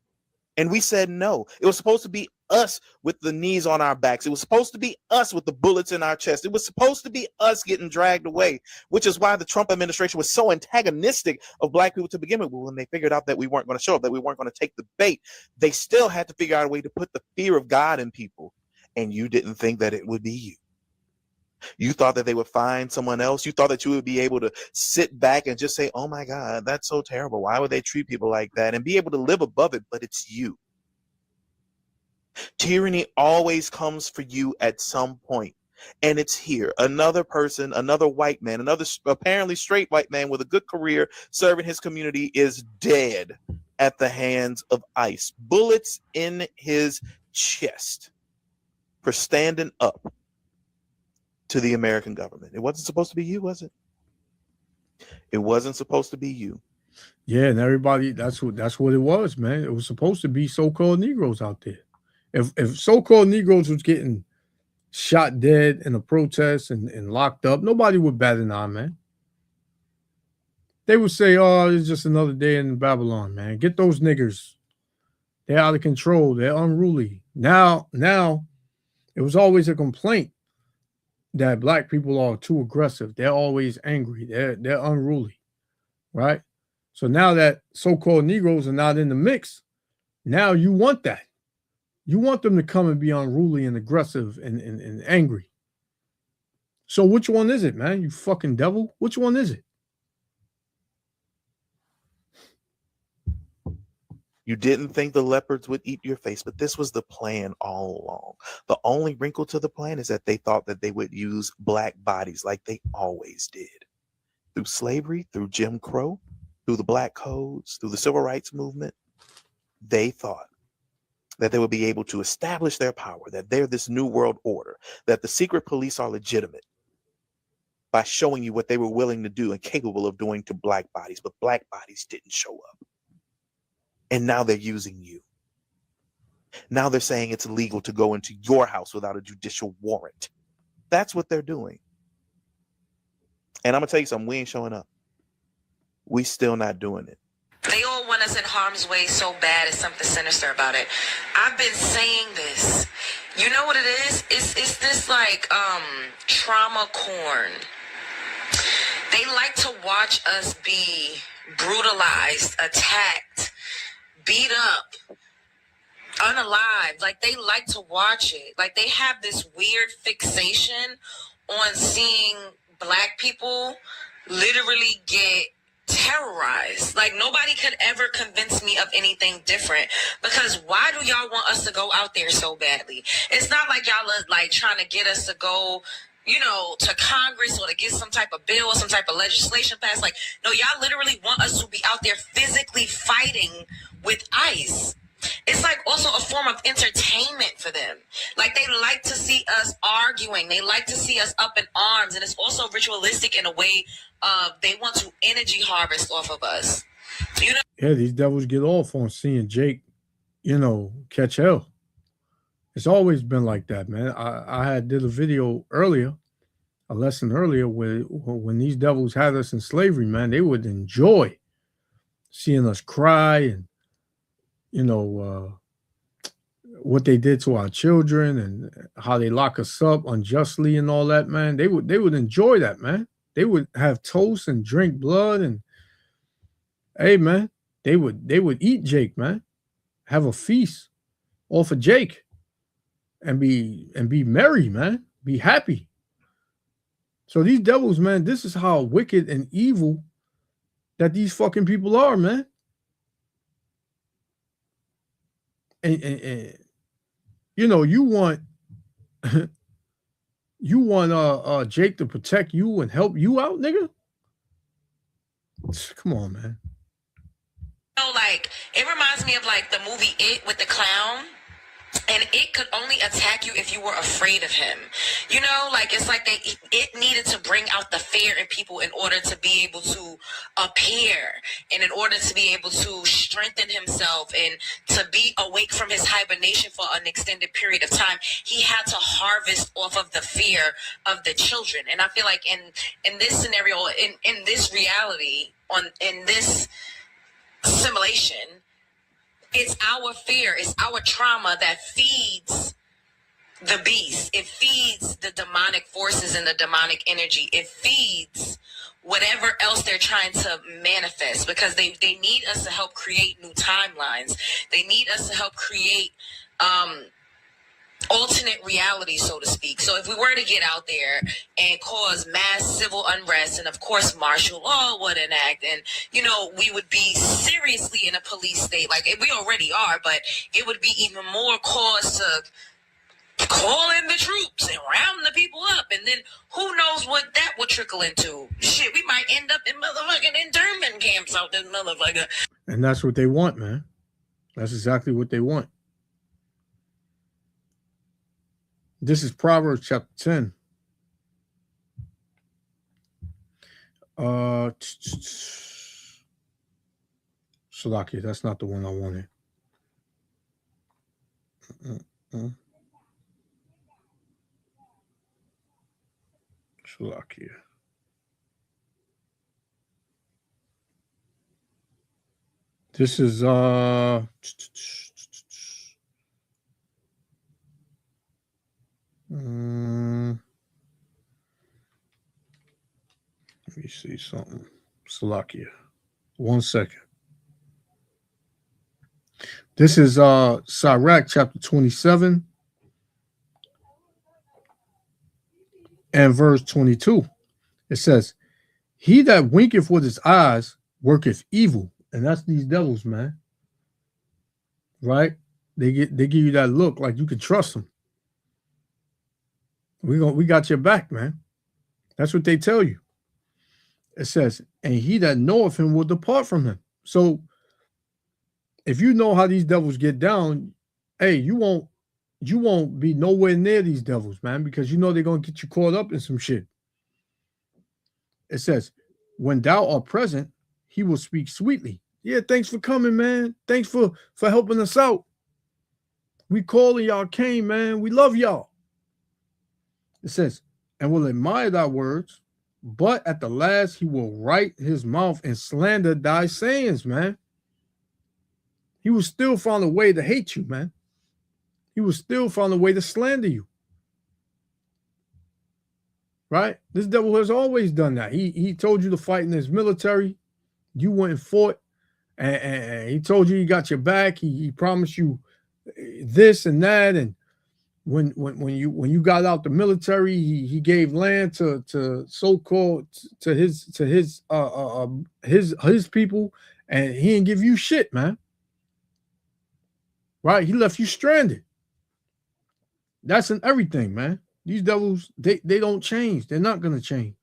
And we said no. It was supposed to be us with the knees on our backs. It was supposed to be us with the bullets in our chest. It was supposed to be us getting dragged away, which is why the Trump administration was so antagonistic of black people to begin with. When they figured out that we weren't going to show up, that we weren't going to take the bait, they still had to figure out a way to put the fear of God in people. And you didn't think that it would be you. You thought that they would find someone else. You thought that you would be able to sit back and just say, oh my God, that's so terrible. Why would they treat people like that? And be able to live above it, but it's you. Tyranny always comes for you at some point. And it's here. Another person, another white man, another apparently straight white man with a good career serving his community is dead at the hands of ICE. Bullets in his chest for standing up to the American government. It wasn't supposed to be you, was it? It wasn't supposed to be you.
Yeah, and everybody, that's what it was, man. It was supposed to be so-called Negroes out there. If so-called Negroes was getting shot dead in a protest and locked up, nobody would bat an eye, man. They would say, oh, it's just another day in Babylon, man. Get those niggers. They're out of control. They're unruly. Now, it was always a complaint that black people are too aggressive. They're always angry. They're unruly, right? So now that so-called Negroes are not in the mix, now you want that. You want them to come and be unruly and aggressive and angry. So which one is it, man? You fucking devil. Which one is it?
You didn't think the leopards would eat your face, but this was the plan all along. The only wrinkle to the plan is that they thought that they would use black bodies like they always did. Through slavery, through Jim Crow, through the black codes, through the civil rights movement, they thought that they would be able to establish their power, that they're this new world order, that the secret police are legitimate by showing you what they were willing to do and capable of doing to black bodies, but black bodies didn't show up. And now they're using you. Now they're saying it's illegal to go into your house without a judicial warrant. That's what they're doing. And I'm gonna tell you something, we ain't showing up. We still not doing it.
They all want us in harm's way so bad. It's something sinister about it. I've been saying this. You know what it is? It's this like trauma corn. They like to watch us be brutalized, attacked, beat up, unalive. Like they like to watch it. Like they have this weird fixation on seeing black people literally get terrorized. Like nobody could ever convince me of anything different, because why do y'all want us to go out there so badly? It's not like y'all are like trying to get us to go, you know, to Congress or to get some type of bill or some type of legislation passed. Like, no, y'all literally want us to be out there physically fighting with ICE. It's like also a form of entertainment for them. Like they like to see us arguing. They like to see us up in arms. And it's also ritualistic in a way of they want to energy harvest off of us. You know?
Yeah, these devils get off on seeing Jake, you know, catch hell. It's always been like that, man. I did a video earlier, a lesson earlier, where when these devils had us in slavery, man, they would enjoy seeing us cry and, you know, what they did to our children and how they lock us up unjustly and all that, man. They would enjoy that, man. They would have toast and drink blood and, hey, man, they would eat Jake, man, have a feast off of Jake and be merry, man, be happy. So these devils, man, this is how wicked and evil that these fucking people are, man. And you know, you want Jake to protect you and help you out, nigga? Come on, man.
You know, like it reminds me of like the movie It with the clown. And it could only attack you if you were afraid of him. You know, like it's like it needed to bring out the fear in people in order to be able to appear and in order to be able to strengthen himself and to be awake from his hibernation for an extended period of time. He had to harvest off of the fear of the children. And I feel like in this scenario, in this reality, in this simulation, it's our fear, it's our trauma that feeds the beast. It feeds the demonic forces and the demonic energy. It feeds whatever else they're trying to manifest, because they need us to help create new timelines. They need us to help create alternate reality, so to speak. So if we were to get out there and cause mass civil unrest, and of course martial law would enact, and you know, we would be seriously in a police state, like we already are, but it would be even more cause to call in the troops and round the people up, and then who knows what that would trickle into. Shit, we might end up in motherfucking internment camps out this motherfucker.
And that's what they want, man. That's exactly what they want. This is Proverbs chapter 10. Salakia, that's not the one I wanted. Salakia. This is let me see something. Salakia. 1 second. This is Sirach chapter 27 and verse 22. It says, he that winketh with his eyes worketh evil. And that's these devils, man. Right? They give you that look like you can trust them. We got your back, man. That's what they tell you. It says, and he that knoweth him will depart from him. So if you know how these devils get down, hey, you won't be nowhere near these devils, man, because you know they're gonna get you caught up in some shit. It says, when thou art present, he will speak sweetly. Yeah, thanks for coming, man. Thanks for helping us out. We calling y'all came, man. We love y'all. It says, and will admire thy words, but at the last he will write his mouth and slander thy sayings, man. He will still find a way to hate you, man. He will still find a way to slander you. Right? This devil has always done that. He told you to fight in his military. You went and fought, and he told you he got your back. He promised you this and that, and when you got out the military, he gave land to so-called to his people, and he didn't give you shit, man. Right? He left you stranded. That's in everything, man. These devils, they don't change. They're not gonna change.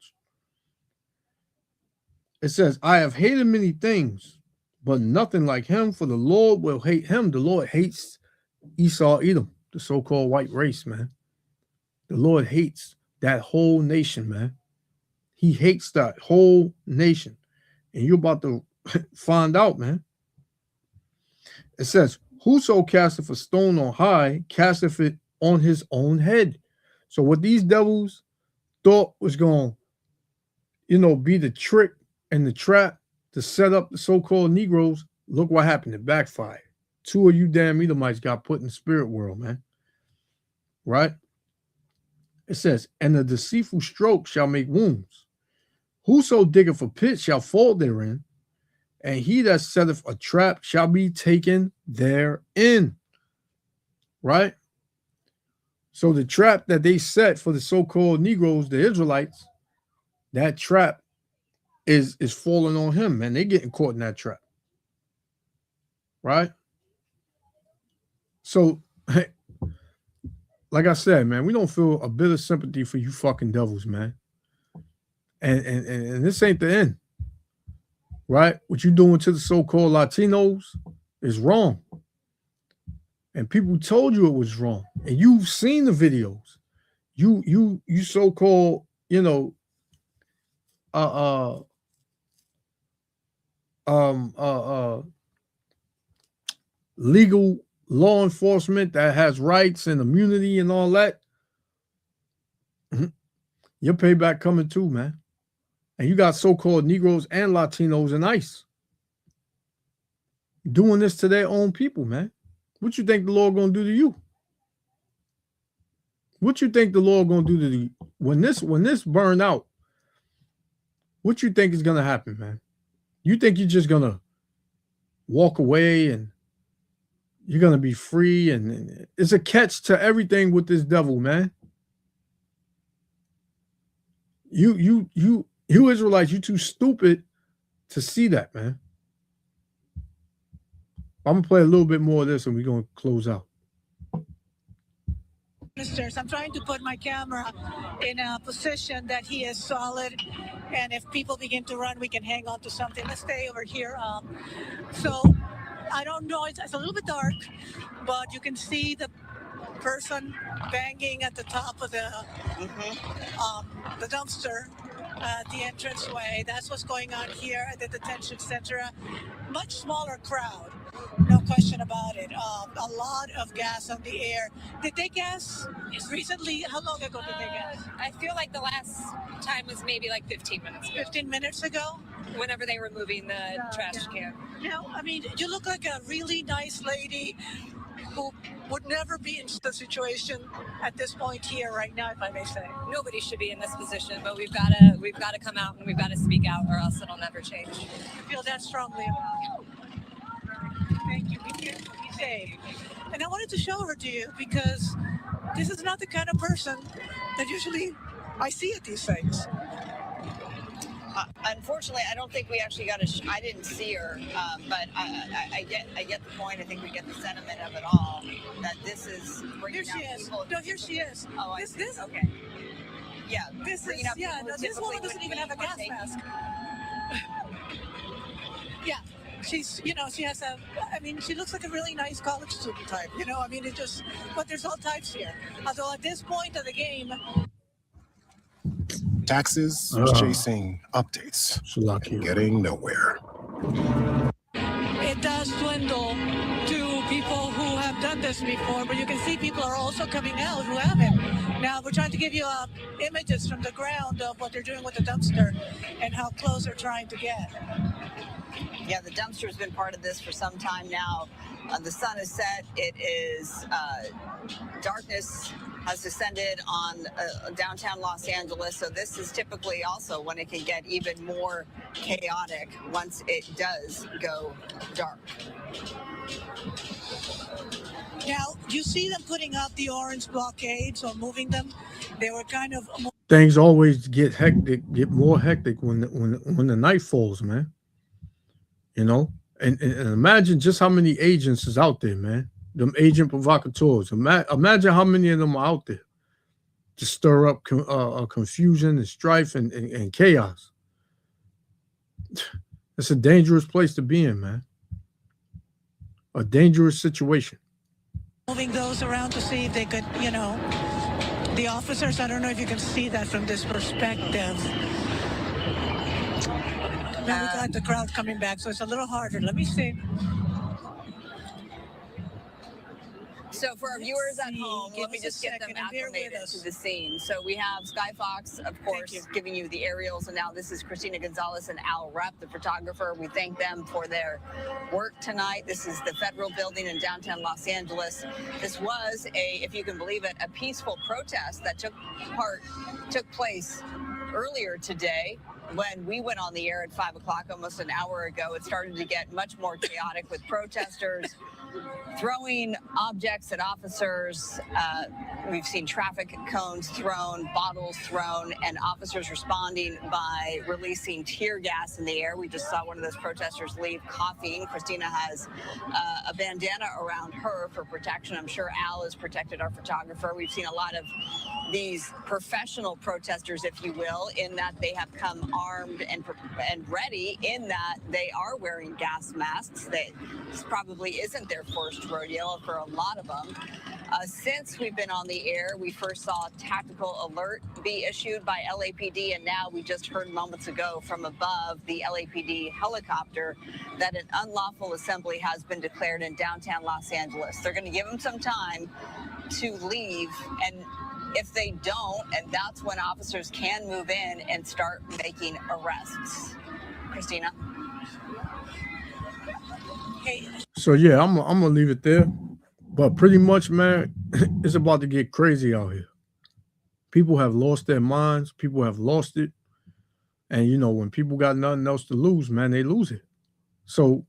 It says, I have hated many things, but nothing like him, for the Lord will hate him. The Lord hates Esau, Edom, the so-called white race, man. The Lord hates that whole nation, man. He hates that whole nation. And you're about to find out, man. It says, whoso casteth a stone on high, casteth it on his own head. So what these devils thought was going to, be the trick and the trap to set up the so-called Negroes, look what happened. It backfired. 2 of you damn Edomites got put in the spirit world, man. Right? It says, and the deceitful stroke shall make wounds. Whoso diggeth a pit shall fall therein, and he that setteth a trap shall be taken therein. Right? So the trap that they set for the so-called Negroes, the Israelites, that trap is falling on him, man. They're getting caught in that trap. Right? So, like I said, man, we don't feel a bit of sympathy for you fucking devils, man. And this ain't the end. Right? What you doing to the so-called Latinos is wrong. And people told you it was wrong. And you've seen the videos. You so-called, legal law enforcement that has rights and immunity and all that. Your payback coming too, man. And you got so-called Negroes and Latinos in ICE doing this to their own people, man. What you think the Lord gonna do to you? What you think the Lord gonna do to you when this burn out? What you think is gonna happen, man? You think you're just gonna walk away and you're gonna be free? And it's a catch to everything with this devil, man. You Israelites, you too stupid to see that, man. I'm gonna play a little bit more of this and we're gonna close out.
Ministers, I'm trying to put my camera in a position that he is solid, and if people begin to run, we can hang on to something. Let's stay over here. So I don't know, it's a little bit dark, but you can see the person banging at the top of the dumpster at the entranceway. That's what's going on here at the detention center. Much smaller crowd, no question about it. A lot of gas on the air. Did they gas recently? How long ago did they gas?
I feel like the last time was maybe like 15 minutes ago.
15 minutes ago?
Whenever they were moving the trash can.
Now, I mean, you look like a really nice lady who would never be in the situation at this point here right now, if I may say.
Nobody should be in this position, but we've got to come out and we've got to speak out, or else it'll never change.
I feel that strongly about it. Thank you. Be careful. Be safe. And I wanted to show her to you because this is not the kind of person that usually I see at these things.
Unfortunately, I don't think we actually got I didn't see her, but I get the point. I think we get the sentiment of it all. That this is
here she is. No, here she is.
Oh,
this
okay. Yeah,
this is no, this woman doesn't even have a gas mask. Yeah, she's, you know, she has a, I mean, she looks like a really nice college student type, you know, I mean, it just, but there's all types here. Although at this point of the game,
Taxes chasing updates, and getting nowhere.
it does dwindle to people who have done this before, but you can see people are also coming out who haven't. Now, we're trying to give you images from the ground of what they're doing with the dumpster and how close they're trying to get.
Yeah, the dumpster's been part of this for some time now. The sun is set. It is darkness has descended on downtown Los Angeles. So this is typically also when it can get even more chaotic once it does go dark.
Now, you see them putting up the orange blockades or moving them. They were kind of...
Things always get hectic, get more hectic when the night falls, man. You know, and imagine just how many agents is out there, man. Them agent provocateurs. Imagine how many of them are out there to stir up confusion and strife and chaos. It's a dangerous place to be in, man. A dangerous situation.
Moving those around to see if they could, you know, the officers, I don't know if you can see that from this perspective. Now we got the crowd coming back, so it's a little harder. Let me see.
So for our viewers at home, let me just get them acclimated to the scene. So we have Sky Fox, of course, giving you the aerials, and now this is Christina Gonzalez and Al Rep, the photographer. We thank them for their work tonight. This is the Federal Building in downtown Los Angeles. This was if you can believe it, a peaceful protest that took place earlier today. When we went on the air at 5 o'clock, almost an hour ago, it started to get much more chaotic with protesters throwing objects at officers. We've seen traffic cones thrown, bottles thrown, and officers responding by releasing tear gas in the air. We just saw one of those protesters leave coughing. Christina has a bandana around her for protection. I'm sure Al has protected our photographer. We've seen a lot of these professional protesters, if you will, in that they have come armed and ready, in that they are wearing gas masks. This probably isn't their first rodeo for a lot of them. Since we've been on the air, we first saw a tactical alert be issued by LAPD, and now we just heard moments ago from above the LAPD helicopter that an unlawful assembly has been declared in downtown Los Angeles. They're going to give them some time to leave, and if they don't, and that's when officers can move in and start making arrests. Christina?
So yeah, I'm gonna leave it there. But pretty much, man, it's about to get crazy out here. People have lost their minds. People have lost it. And you know, when people got nothing else to lose, man, they lose it. So,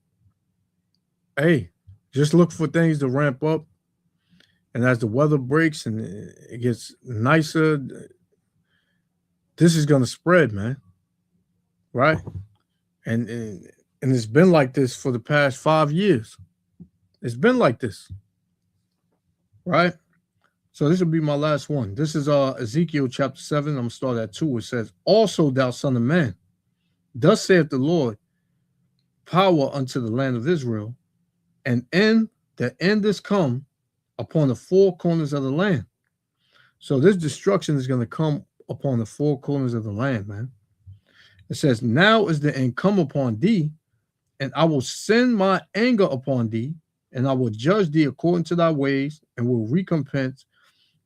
hey, just look for things to ramp up. And as the weather breaks and it gets nicer, this is gonna spread, man. Right? And it's been like this for the past 5 years. It's been like this. Right? So this will be my last one. This is Ezekiel chapter 7. I'm going to start at 2. It says, "Also, thou son of man, thus saith the Lord, power unto the land of Israel, and the end is come upon the four corners of the land." So this destruction is going to come upon the four corners of the land, man. It says, "Now is the end come upon thee, and I will send my anger upon thee, and I will judge thee according to thy ways, and will recompense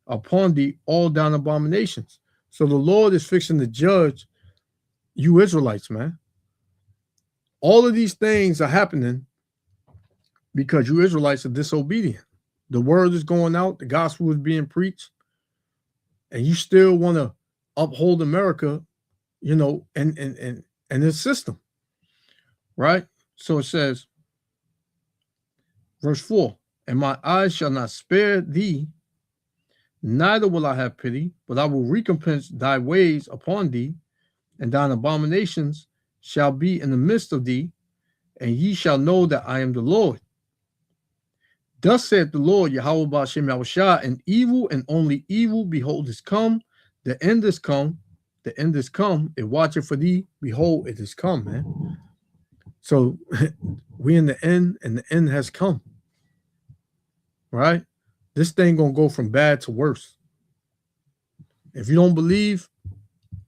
upon thee all thine abominations." So the Lord is fixing to judge you Israelites, man. All of these things are happening because you Israelites are disobedient. The word is going out, the gospel is being preached, and you still want to uphold America, you know, and its system, right? So it says, verse 4, "And my eyes shall not spare thee, neither will I have pity, but I will recompense thy ways upon thee, and thine abominations shall be in the midst of thee, and ye shall know that I am the Lord. Thus saith the Lord, Yahweh Ba'ashem Yahushua, and evil and only evil, behold, is come, the end is come, The end is come. It watcheth for thee. Behold, it is come, man. So we in the end, and the end has come. Right? This thing gonna go from bad to worse. If you don't believe,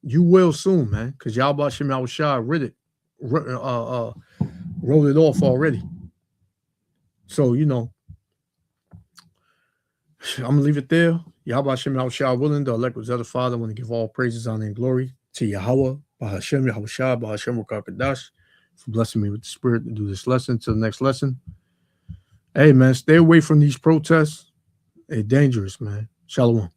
you will soon, man. Because Yahweh Shem Yahushua wrote it off already. So, you know, I'm gonna leave it there. Yahweh Shem Yahushua willing, the elect was the Father. I want to give all praises, honor, and glory to Yahweh, Bahashem Yahushua, Bahashem Rakakadash, for blessing me with the spirit to do this lesson. To the next lesson. Hey, man, stay away from these protests. They're dangerous, man. Shalom.